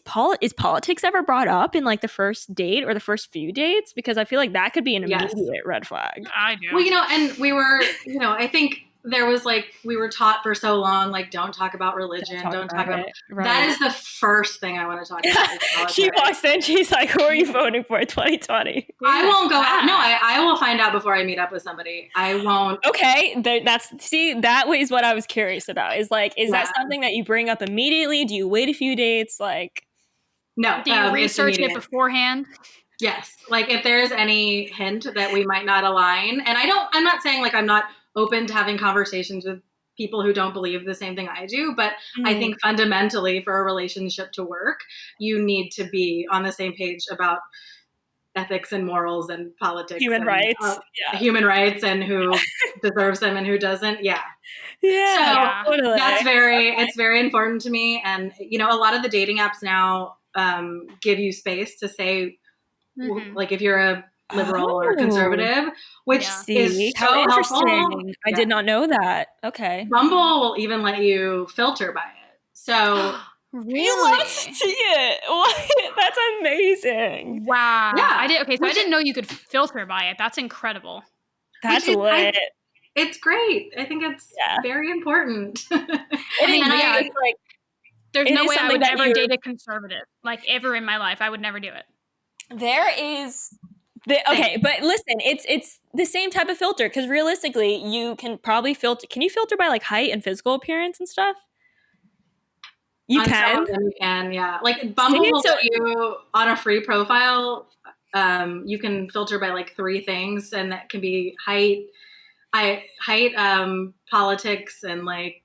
politics ever brought up in like the first date or the first few dates? Because I feel like that could be an immediate red flag. I do. Well, and we were, I think there was like we were taught for so long, like don't talk about religion, don't talk about that is the first thing I want to talk about. She walks in, she's like, who are you voting for 2020? I won't go out. No, I will find out before I meet up with somebody. I won't. Okay, that was what I was curious about. Is that something that you bring up immediately? Do you wait a few dates? Like, no. Do you research it beforehand? Yes. Like if there's any hint that we might not align, and I'm not saying like I'm not open to having conversations with people who don't believe the same thing I do, but I think fundamentally for a relationship to work, you need to be on the same page about ethics and morals and politics, human rights, and who deserves them and who doesn't. Yeah. So totally. It's very important to me. And, a lot of the dating apps now give you space to say, like if you're a liberal or Oh, conservative, which is see, how so helpful. interesting. I did not know that. Okay. Bumble will even let you filter by it. So You love to Really? see it. What? That's amazing. Wow. yeah, So I didn't know you could filter by it. That's incredible. That's lit. it's great. I think it's Yeah. very important. It I mean, is, And yeah, it's like, there's it no is way I something would that ever you're date a conservative. Like ever in my life. I would never do it. there is okay, same. but listen, it's the same type of filter because realistically, you can probably filter. Can you filter by like height and physical appearance and stuff? You On some can. of them you can, yeah. Like Bumble See, will so let you on a free profile. You can filter by like three things, and that can be height, politics, and like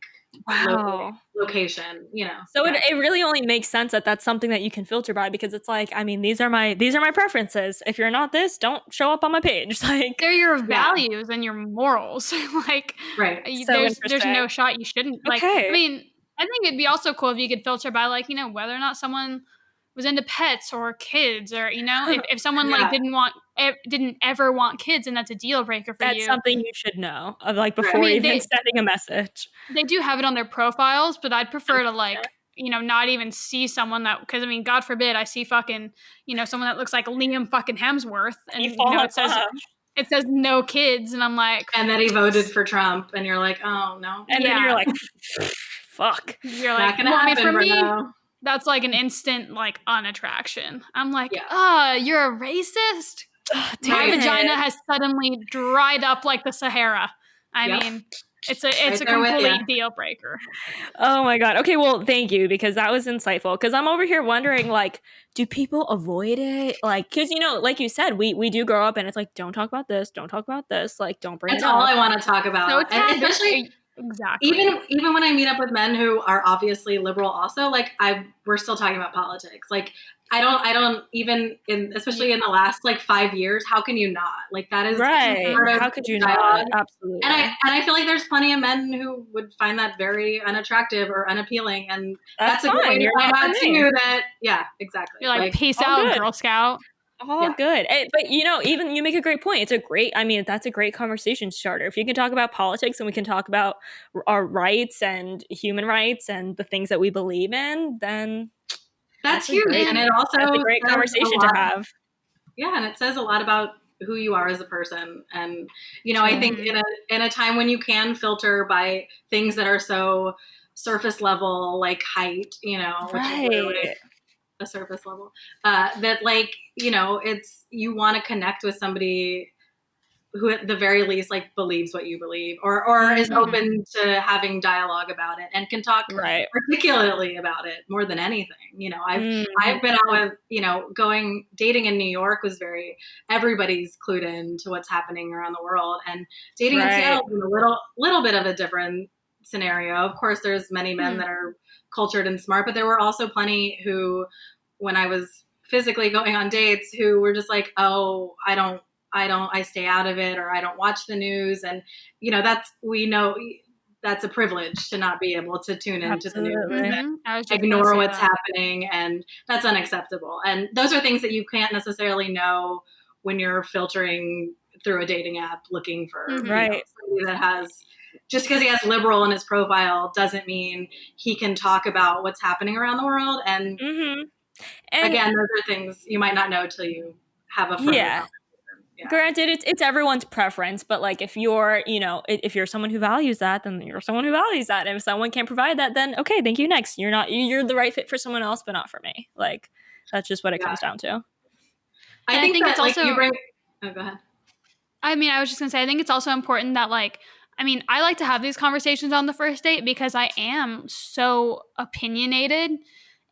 wow. location. You know, So yeah, it really only makes sense that that's something that you can filter by because it's like, I mean, these are my preferences. If you're not this, don't show up on my page. Like, They're your yeah, values and your morals. Like right. so there's interesting. no shot you shouldn't like. I Okay. mean, I think it'd be also cool if you could filter by like, whether or not someone was into pets or kids, or if someone like Yeah, didn't ever want kids and that's a deal breaker for That's you. something you should know of like right. I before mean, even sending a message. they do have it on their profiles, but I'd prefer to Yeah. like, not even see someone that, because I mean, God forbid I see fucking, someone that looks like Liam fucking Hemsworth, You and fall in love. it says no kids, and I'm like, And then he voted for Trump, and you're like, oh no, And then you're yeah, like, fuck. you're like, not gonna well, I mean, happen, for me, bro. that's like an instant like unattraction. I'm like, Yeah, you're a racist. Oh, My right. damn vagina it. has suddenly dried up like the Sahara. I Yep, mean, it's right a there with you. complete deal breaker. Oh my god. Okay, well, thank you because that was insightful. Because I'm over here wondering, like, do people avoid it? Like, because like you said, we do grow up and it's like, don't talk about this, don't talk about this, like, don't bring It's it all up. I want to talk So about, and taboo. especially Exactly. even when I meet up with men who are obviously liberal, also like we're still talking about politics. Like I don't even especially in the last like 5 years. How can you not? Like that is Right. part of How could you not? dialogue. And I Absolutely. and I feel like there's plenty of men who would find that very unattractive or unappealing, and That's that's a good way fine. to You're find not for out me. too that yeah, exactly. You're like, Like peace All out, good. Girl Scout. All yeah, good. But even you make a great point. I mean, that's a great conversation starter. If you can talk about politics and we can talk about our rights and human rights and the things that we believe in, then that's huge, and it that's a also great says a conversation to lot. have. Yeah, and it says a lot about who you are as a person. And I True. think in a time when you can filter by things that are so surface level, like height, which is literally Right. a surface level, that like it's you want to connect with somebody who at the very least like believes what you believe, or is Mhm. open to having dialogue about it and can talk Right. articulately about it more than anything. I've Mhm. been out with going dating in New York was very everybody's clued in to what's happening around the world, and dating in Right. Seattle is a little bit of a different scenario. Of course, there's many men that are cultured and smart, but there were also plenty who, when I was physically going on dates, who were just like, oh, I stay out of it, or I don't watch the news. And, we know that's a privilege to not be able to tune into the news Absolutely. and I was just gonna ignore say what's that. happening. And that's unacceptable. And those are things that you can't necessarily know when you're filtering through a dating app looking for, Right. somebody that has, just because he has liberal in his profile doesn't mean he can talk about what's happening around the world. And Mhm. And again, those are things you might not know till you have a further yeah. conversation. Yeah. Granted, it's everyone's preference, but like if you're, if you're someone who values that, then you're someone who values that. And if someone can't provide that, then okay, thank you. Next, you're the right fit for someone else, but not for me. Like that's just what it Yeah. comes down to. I And I think think that it's like you also, bring. Oh, go ahead. I mean, I was just gonna say, I think it's also important that, like, I mean, I like to have these conversations on the first date because I am so opinionated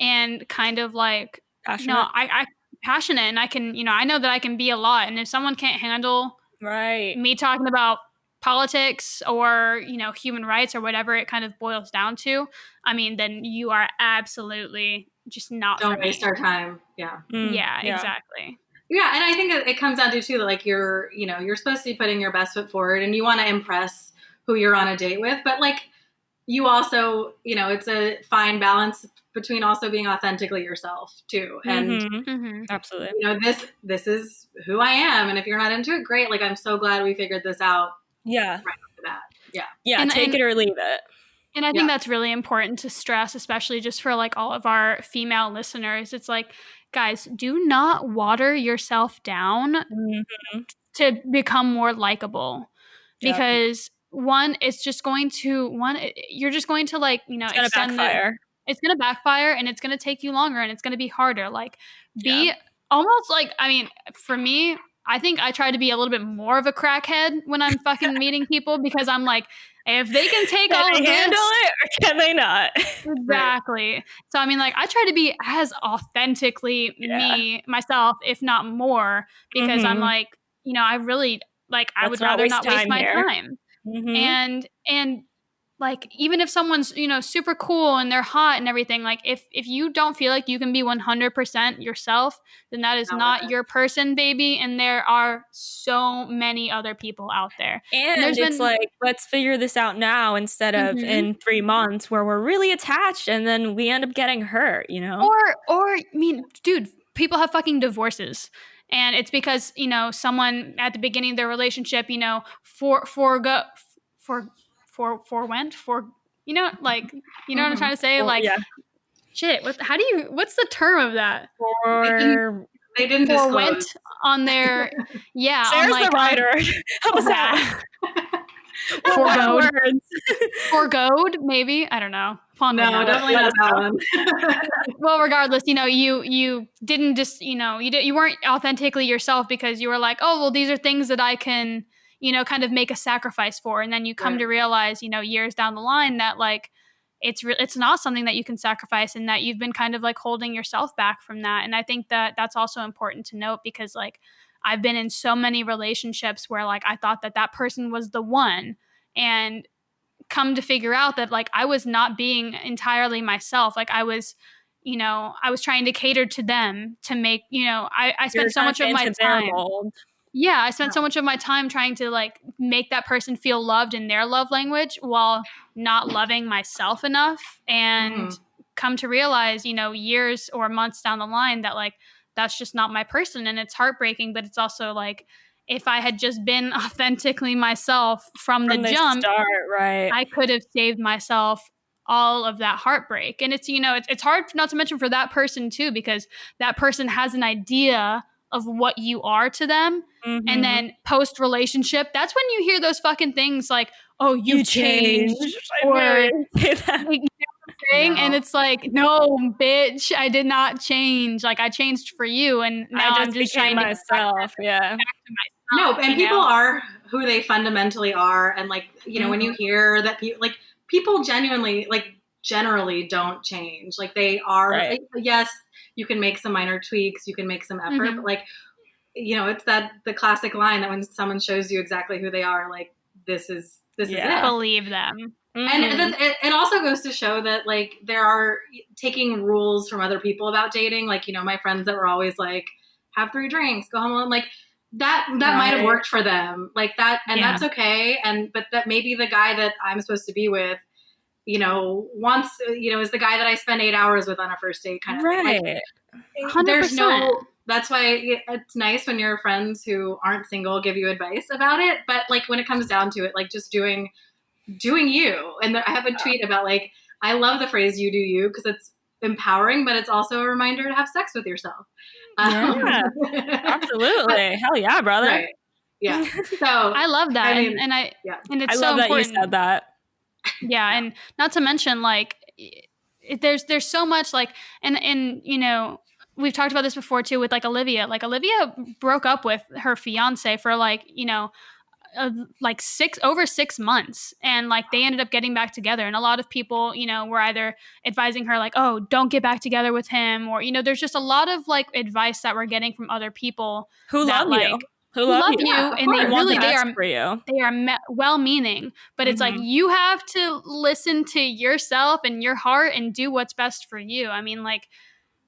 and kind of like, Passionate. I passionate, and I can, I know that I can be a lot. And if someone can't handle Right. me talking about politics or, human rights or whatever it kind of boils down to, I mean, then you are absolutely just not for Don't waste me. our time. Yeah. Yeah, Yeah. exactly. Yeah, and I think it comes down to too that like you're supposed to be putting your best foot forward, and you want to impress who you're on a date with, but like you also, it's a fine balance between also being authentically yourself too. And Absolutely. this is who I am. And if you're not into it, great. Like, I'm so glad we figured this out Yeah. right after that. Yeah. Yeah. Take it or leave it. And I think that's really important to stress, especially just for like all of our female listeners. It's like, guys, do not water yourself down to become more likable, because you're just going to like, It's gonna backfire. It's going to backfire, and it's going to take you longer, and it's going to be harder. Like, be Yeah. almost like, I mean, for me, I think I try to be a little bit more of a crackhead when I'm fucking meeting people, because I'm like, if they can take Can all they of handle this, it or can they not? exactly. So I mean, like, I try to be as authentically Yeah. me myself, if not more, because I'm like, I really like, I Let's would not rather waste not waste time my here. time. And like, even if someone's, super cool and they're hot and everything, like, if you don't feel like you can be 100% yourself, then that is not your person, baby. And there are so many other people out there. And And there's it's been like, let's figure this out now instead of in 3 months where we're really attached and then we end up getting hurt, Or I mean, dude, people have fucking divorces. And it's because, someone at the beginning of their relationship, forewent for, like, what I'm trying to say? Or, Like, yeah. shit, what's the term of that? Or They didn't Forewent disclose. on their, Sarah's on like, the writer. Help us that. out. Foregoed, maybe. I don't know. No, definitely not that one. Well, regardless, you didn't just, you weren't authentically yourself, because you were like, oh, well, these are things that I can, kind of make a sacrifice for. And then you come to realize, years down the line, that like, it's not something that you can sacrifice, and that you've been kind of like holding yourself back from that. And I think that that's also important to note, because like, I've been in so many relationships where like, I thought that that person was the one, and come to figure out that like, I was not being entirely myself. Like, I was trying to cater to them to make, I spent so much of my time. Yeah, I spent so much of my time trying to like make that person feel loved in their love language, while not loving myself enough. And come to realize, years or months down the line, that like, that's just not my person. And it's heartbreaking, but it's also like, if I had just been authentically myself from the jump, start, right? I could have saved myself all of that heartbreak. And it's, it's hard, not to mention for that person too, because that person has an idea of what you are to them. And then post relationship, that's when you hear those fucking things like, oh, you've changed. Or and it's like, no, bitch, I did not change. Like, I changed for you, and now I'm just trying to get myself. Yeah. Back to myself. No, and people are who they fundamentally are, and like, when you hear that people genuinely, like, generally don't change. Like, they are, like, yes, you can make some minor tweaks, you can make some effort, but like, it's the classic line that when someone shows you exactly who they are, like, this is it. Believe them. And it also goes to show that like, there are taking rules from other people about dating. Like, my friends that were always like, have 3 drinks, go home alone. Like, that might have worked for them, like that, and that's okay. But that maybe the guy that I'm supposed to be with, wants, is the guy that I spend 8 hours with on a first date, kind of thing. Like, 100%. There's that's why it's nice when your friends who aren't single give you advice about it. But like, when it comes down to it, like, just doing you. And I have a tweet about like, I love the phrase "you do you" because it's empowering, but it's also a reminder to have sex with yourself. Yeah, absolutely. Hell yeah, brother. Right. Yeah. So I love that. And it's so love important that you said that. Yeah. And not to mention, like, there's so much like, and we've talked about this before too with like Olivia. Like, Olivia broke up with her fiance for like, like over 6 months, and like, they ended up getting back together. And a lot of people, were either advising her like, oh, don't get back together with him, or there's just a lot of like advice that we're getting from other people who love you, who love you, and they really they are well-meaning, but it's like, you have to listen to yourself and your heart and do what's best for you. I mean, like,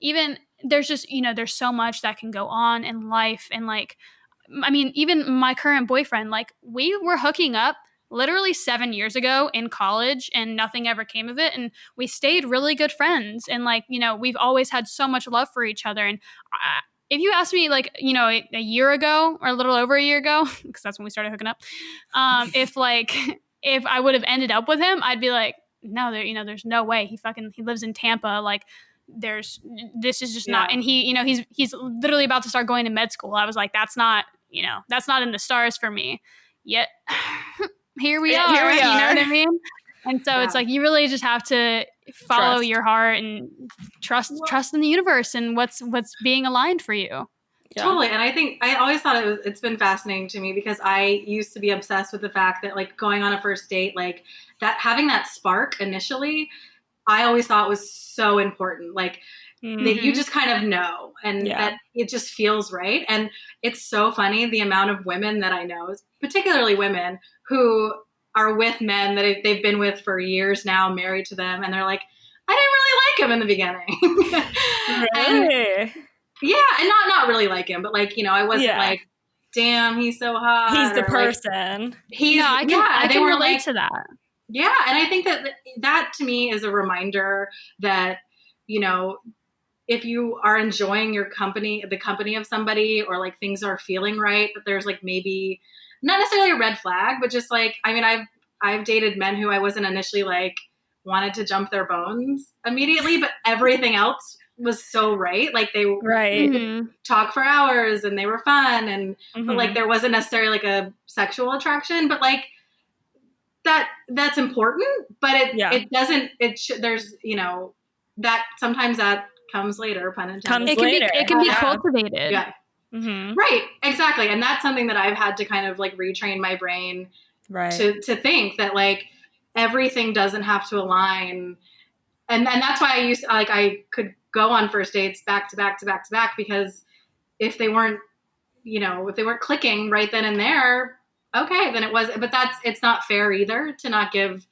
even there's just, there's so much that can go on in life. And like, I mean, even my current boyfriend, like, we were hooking up literally 7 years ago in college, and nothing ever came of it. And we stayed really good friends. And like, we've always had so much love for each other. And if you asked me like, a year ago or a little over a year ago, because that's when we started hooking up, if like, if I would have ended up with him, I'd be like, no, there's no way. He lives in Tampa. Like, this is just not. And he's literally about to start going to med school. I was like, that's not in the stars for me yet. Here we are. You know what I mean? And so it's like, you really just have to follow your heart and trust in the universe and what's being aligned for you. Yeah. Totally. And I think I always thought it's been fascinating to me, because I used to be obsessed with the fact that like going on a first date, like that, having that spark initially, I always thought was so important. Like that you just kind of know, and that it just feels right. And it's so funny, the amount of women that I know, particularly women, who are with men that they've been with for years now, married to them, and they're like, I didn't really like him in the beginning. Really? And not really like him, but like, I wasn't like, damn, he's so hot. He's the person. I can relate to that. Yeah. And I think that to me is a reminder that, if you are enjoying the company of somebody, or like things are feeling right, but there's like maybe not necessarily a red flag, but just like, I mean, I've dated men who I wasn't initially like wanted to jump their bones immediately, but everything else was so right. Like they would talk for hours and they were fun, and but like there wasn't necessarily like a sexual attraction, but like that's important, but it doesn't, there's, that sometimes that comes later, pun intended. It can be cultivated. Yeah. Right. Exactly. And that's something that I've had to kind of like retrain my brain to think that like everything doesn't have to align. And that's why I could go on first dates back to back to back to back, because if they weren't clicking right then and there, okay, then it was, but it's not fair either to not give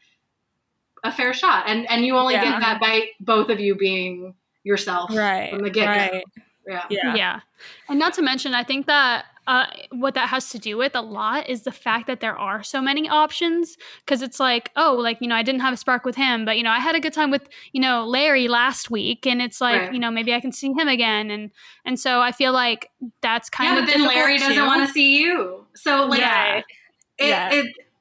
a fair shot. And you only get that by both of you being yourself from the get-go. Yeah. And not to mention, I think that what that has to do with a lot is the fact that there are so many options, because it's like, oh, like, I didn't have a spark with him, but, I had a good time with, Larry last week, and it's like, maybe I can see him again. And so I feel like that's kind of but then Larry doesn't want to see you. So like,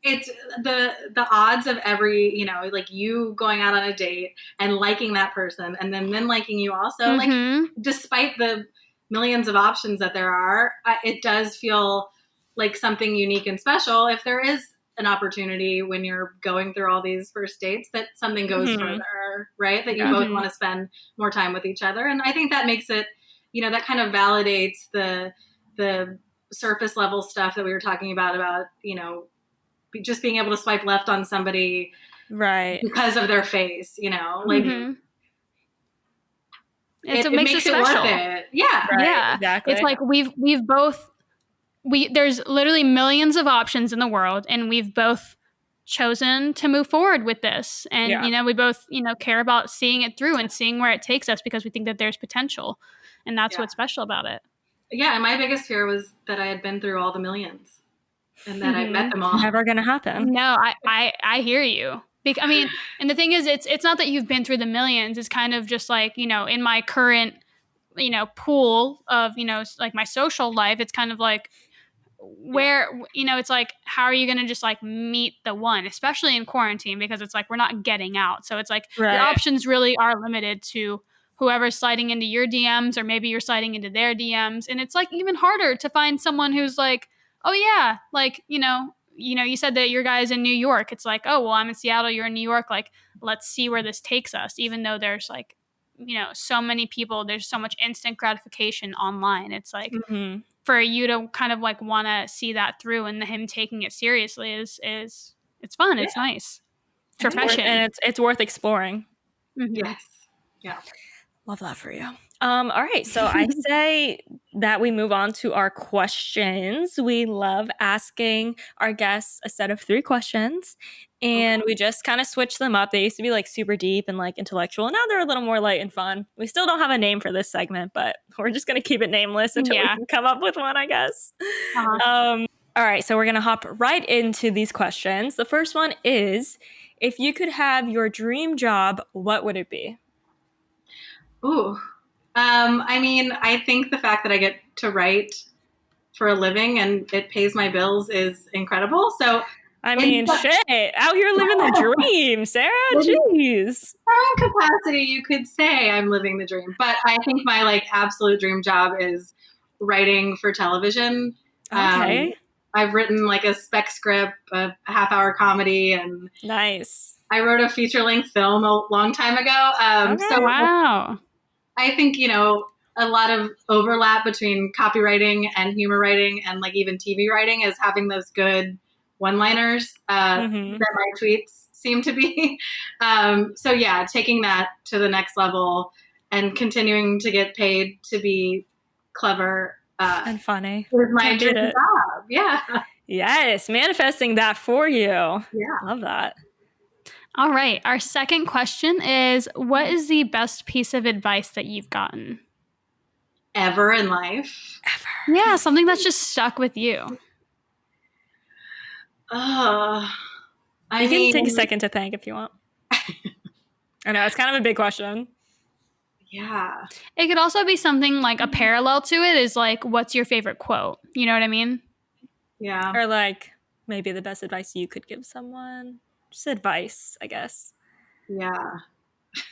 it's the odds of every, like you going out on a date and liking that person and then liking you also, like despite the millions of options that there are, it does feel like something unique and special if there is an opportunity when you're going through all these first dates that something goes further, right? That you both want to spend more time with each other. And I think that makes it, that kind of validates the surface level stuff that we were talking about, just being able to swipe left on somebody because of their face, like it makes it special. Worth it. Yeah. Exactly. It's like there's literally millions of options in the world, and we've both chosen to move forward with this. And, we both, care about seeing it through and seeing where it takes us, because we think that there's potential, and that's what's special about it. Yeah. And my biggest fear was that I had been through all the millions and that I met them all. Never going to happen. No, I hear you. I mean, and the thing is, it's not that you've been through the millions. It's kind of just like, in my current, pool of, like my social life, it's kind of like where, it's like, how are you going to just like meet the one, especially in quarantine, because it's like, we're not getting out. So it's like your options really are limited to whoever's sliding into your DMs, or maybe you're sliding into their DMs. And it's like even harder to find someone who's like, oh yeah, like, you said that your guy's in New York. It's like, oh, well, I'm in Seattle, you're in New York. Like, let's see where this takes us. Even though there's like, so many people, there's so much instant gratification online. It's like for you to kind of like want to see that through, and him taking it seriously is it's fun. Yeah. It's nice. It's refreshing. And it's worth exploring. Yes. Yeah. Love that for you. All right. So I say that we move on to our questions. We love asking our guests a set of 3 questions, and we just kind of switch them up. They used to be like super deep and like intellectual, and now they're a little more light and fun. We still don't have a name for this segment, but we're just going to keep it nameless until we can come up with one, I guess. All All right, so we're going to hop right into these questions. The first one is, if you could have your dream job, what would it be? Ooh. I mean, I think the fact that I get to write for a living and it pays my bills is incredible. So I in mean, shit, out here living the dream, Sarah. Jeez. some capacity, you could say I'm living the dream. But I think my like absolute dream job is writing for television. Okay. I've written like a spec script, a half-hour comedy, and Nice. I wrote a feature-length film a long time ago. Okay. So Wow. I think, a lot of overlap between copywriting and humor writing and like even TV writing is having those good one-liners that my tweets seem to be. So yeah, taking that to the next level and continuing to get paid to be clever And funny. is my Can't beat dream it. job. Yeah. Yes, manifesting that for you. Yeah. Love that. All right. Our second question is, what is the best piece of advice that you've gotten? Ever in life. Yeah, something that's just stuck with you. I You mean, can take a second to think if you want. I know, it's kind of a big question. yeah. It could also be something like a parallel to it is like, what's your favorite quote? You know what I mean? Yeah. Or like maybe the best advice you could give someone. Just advice, I guess, Yeah.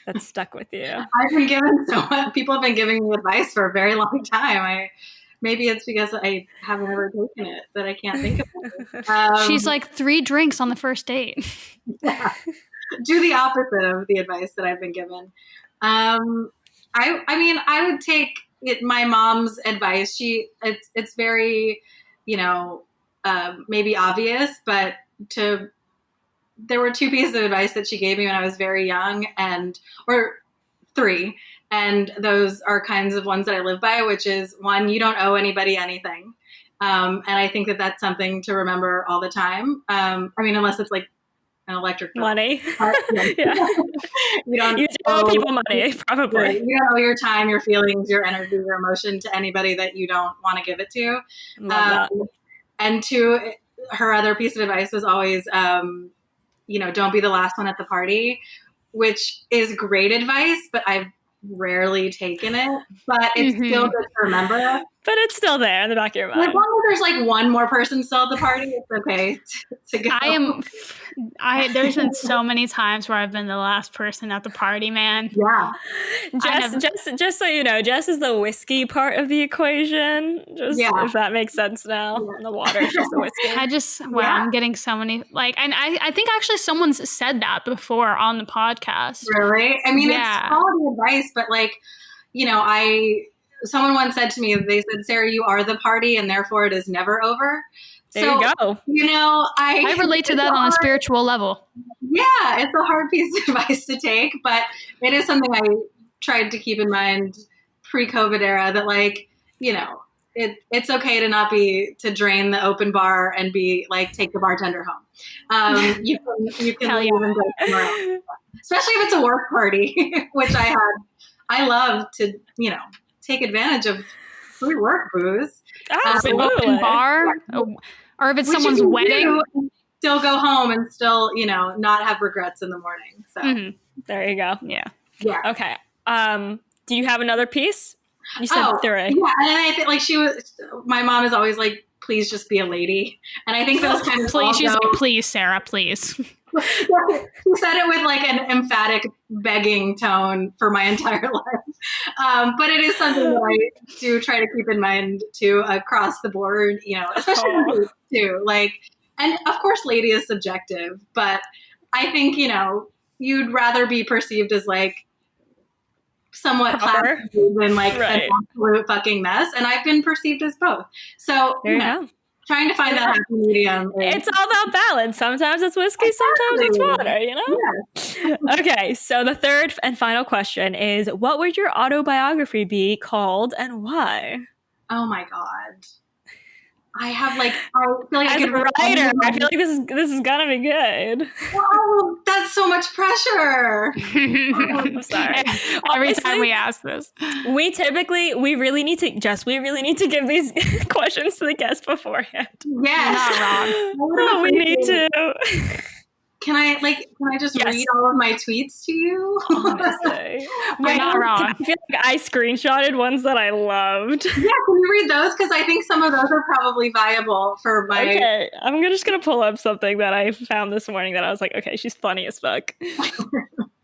that's stuck with you. I've been given so much. People have been giving me advice for a very long time. Maybe it's because I haven't ever taken it that I can't think of it. She's like 3 drinks on the first date. Yeah. Do the opposite of the advice that I've been given. I mean, I would take my mom's advice. It's very, maybe obvious, but there were 2 pieces of advice that she gave me when I was very young, or 3, and those are kinds of ones that I live by, which is 1, you don't owe anybody anything. And I think that that's something to remember all the time. I mean, unless it's like an electric bill. Money. Yeah. You owe people money, probably. You don't owe your time, your feelings, your energy, your emotion to anybody that you don't want to give it to. Love that. And 2, her other piece of advice was always, don't be the last one at the party, which is great advice, but I've rarely taken it. But it's still good to remember. But it's still there in the back of your mind. As long as there's like one more person still at the party, it's okay to go. There's been so many times where I've been the last person at the party, man. Yeah. Just so you know, Jess is the whiskey part of the equation. If that makes sense now. Yeah. The water is just the whiskey. I'm getting so many, and I think actually someone's said that before on the podcast. Really? I mean, it's quality advice, but someone once said to me, they said, Sarah, you are the party and therefore it is never over. There you go. I relate to that on a spiritual level. Yeah, it's a hard piece of advice to take, but it is something I tried to keep in mind pre-COVID era that it's okay to drain the open bar and be like, take the bartender home. You can leave and go somewhere else. Especially if it's a work party, which I love to, take advantage of free work booze. Absolutely. Open bar, or if it's someone's wedding, still go home and still, not have regrets in the morning. So there you go. Yeah. Okay. Do you have another piece? You said 3. Yeah, and I think my mom is always like, please just be a lady, and I think those kind of she's like, please, Sarah, please. She said it with like an emphatic begging tone for my entire life. But it is something that I do try to keep in mind too, across the board, especially too. And of course, lady is subjective, but I think, you'd rather be perceived as like somewhat classy than like an absolute fucking mess. And I've been perceived as both. So, there you go. Trying to find that happy medium. It's all about balance. Sometimes it's whiskey, sometimes it's water, Yes. Okay, so the third and final question is, what would your autobiography be called and why? Oh my God. I have like, I feel like As I a could read writer, I them. feel like this is gonna be good. Oh, that's so much pressure. I'm sorry. Every Honestly, time we ask this, we really need to, Jess, we really need to give these questions to the guests beforehand. Yes. You're not wrong. We need to. Can I just read all of my tweets to you? Honestly. You're not wrong. I feel like I screenshotted ones that I loved. Yeah, can you read those? Because I think some of those are probably viable for my... Okay, I'm just going to pull up something that I found this morning that I was like, okay, she's funny as fuck.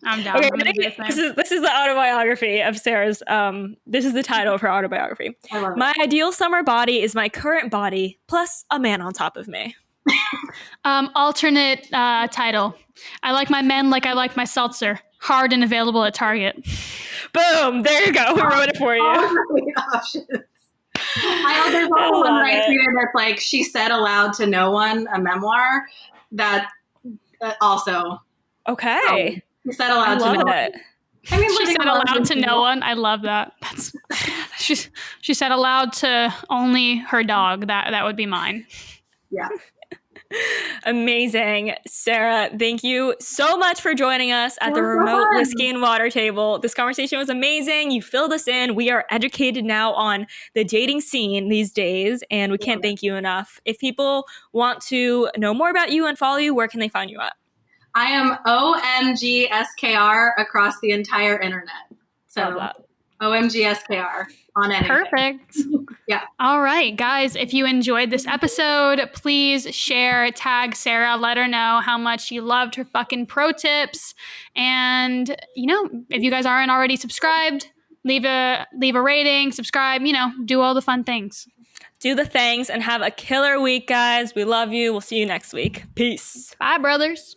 I'm down. Okay, I'm gonna do the same. this is the autobiography of Sarah's. This is the title of her autobiography. I love it. My ideal summer body is my current body plus a man on top of me. Alternate title. I like my men like I like my seltzer. Hard and available at Target. Boom! There you go. We wrote it for you. Options. There's also one that I tweeted that's like, she said aloud to no one, a memoir. That also. Okay. She said aloud to no one. I mean, she said aloud to no one. I love that. She said aloud to only her dog. That would be mine. Yeah. Amazing. Sarah, thank you so much for joining us at the remote whiskey and water table. This conversation was amazing. You filled us in. We are educated now on the dating scene these days, and we can't thank you enough. If people want to know more about you and follow you, where can they find you at? I am OMGSKR across the entire internet. So OMGSKR on anything. Perfect. Yeah. All right, guys, if you enjoyed this episode, please share, tag Sarah, let her know how much you loved her fucking pro tips. And, if you guys aren't already subscribed, leave a rating, subscribe, do all the fun things. Do the things and have a killer week, guys. We love you. We'll see you next week. Peace. Bye, brothers.